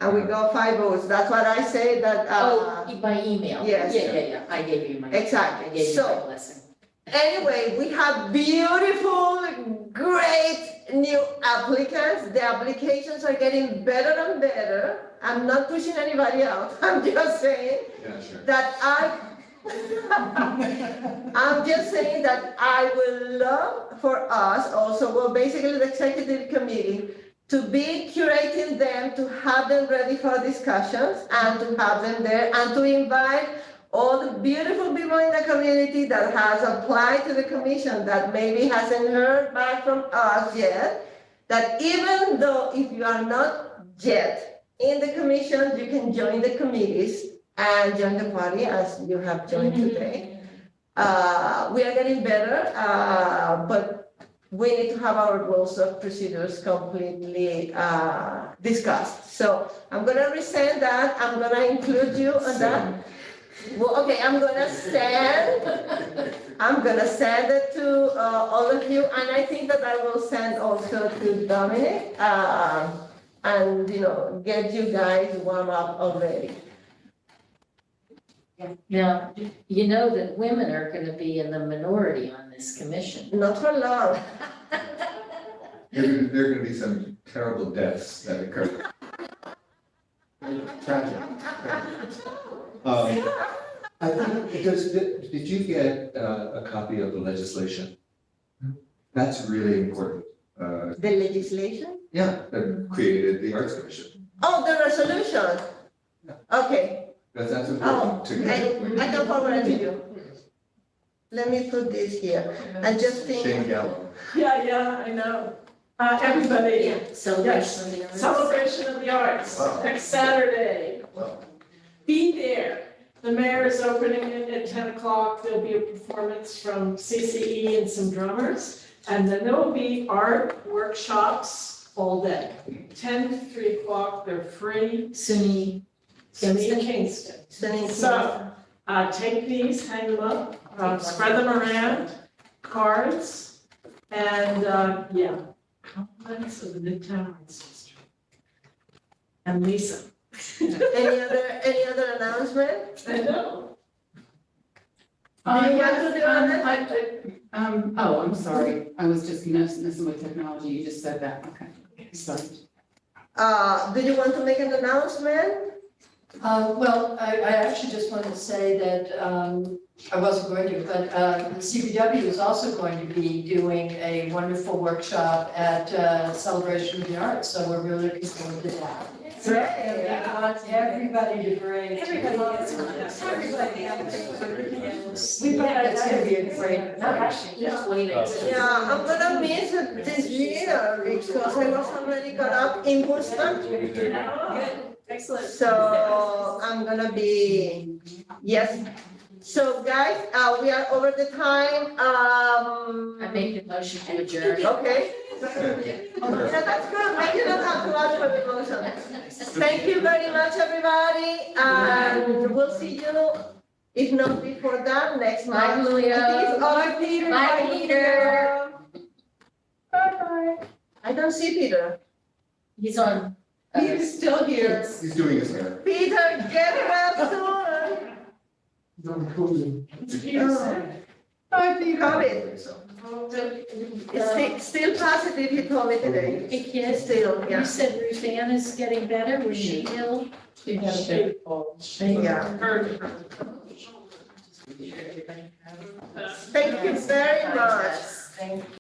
And we got 5 votes. That's what I say that. By email? Yes. Yeah. I gave you my. Exactly. I gave you So- my blessing. Anyway, we have beautiful, great new applicants. The applications are getting better and better. I'm not pushing anybody out. I'm just saying Yeah, sure. that I'm just saying that I would love for us also, well, basically the executive committee, to be curating them, to have them ready for discussions and to have them there and to invite all the beautiful people in the community that has applied to the commission that maybe hasn't heard back from us yet, that even though if you are not yet in the commission, you can join the committees and join the party as you have joined today. We are getting better, but we need to have our rules of procedures completely discussed. So I'm gonna resend that, I'm gonna include you on that. Well, okay, I'm gonna send it to all of you, and I think that I will send also to Dominic, and, get you guys warm up already. Now, you know that women are gonna be in the minority on this commission. Not for long. There are gonna be some terrible deaths that occur. Tragic. I think, did you get a copy of the legislation? That's really important. The legislation? Yeah, that created the Arts Commission. Oh, the resolution. Okay, That's oh, important to get. I can forward it to you. Let me put this here, and just think. Shane Gallo. Yeah, I know. Everybody, Celebration of the arts. celebration of the arts, Wow. next Saturday. Wow. Be there. The mayor is opening it at 10 o'clock. There'll be a performance from CCE and some drummers. And then there will be art workshops all day. 10 to 3 o'clock, they're free. SUNY Kingston. So, take these, hang them up, spread them around, cards, and, compliments of the Midtown Arts District. And Lisa. Any other announcement? I know. Do you want to do I'm sorry, I was just messing with technology, you just said that, okay, sorry. Do you want to make an announcement? Well, I actually just wanted to say that I wasn't going to, but the CBW is also going to be doing a wonderful workshop at Celebration of the Arts, so we're really looking forward to that. Great. I want everybody to bring. Everybody gets one. Everybody. It's gonna be a great, no, actually, just waiting. Yeah, I'm gonna miss it this year because I was already caught up in Boston. Excellent. So I'm gonna be, yes. So guys, we are over the time. I make a motion to adjourn. Okay. Yeah, that's good. I didn't have to ask for the motion. Thank you very much, everybody. And will see you, if not before that, next Bye, month. Julio. Bye, Peter. Bye, Peter. Bye-bye. I don't see Peter. He's on. He's still here. He's doing his hair. Peter, get well soon. Bye, Peter. COVID. Still positive, he told me today. Hey, kid, Still, yeah. you said Ruth Ann is getting better. Was she ill? She had a big fall. Yeah. Heard. Thank you very much. Thank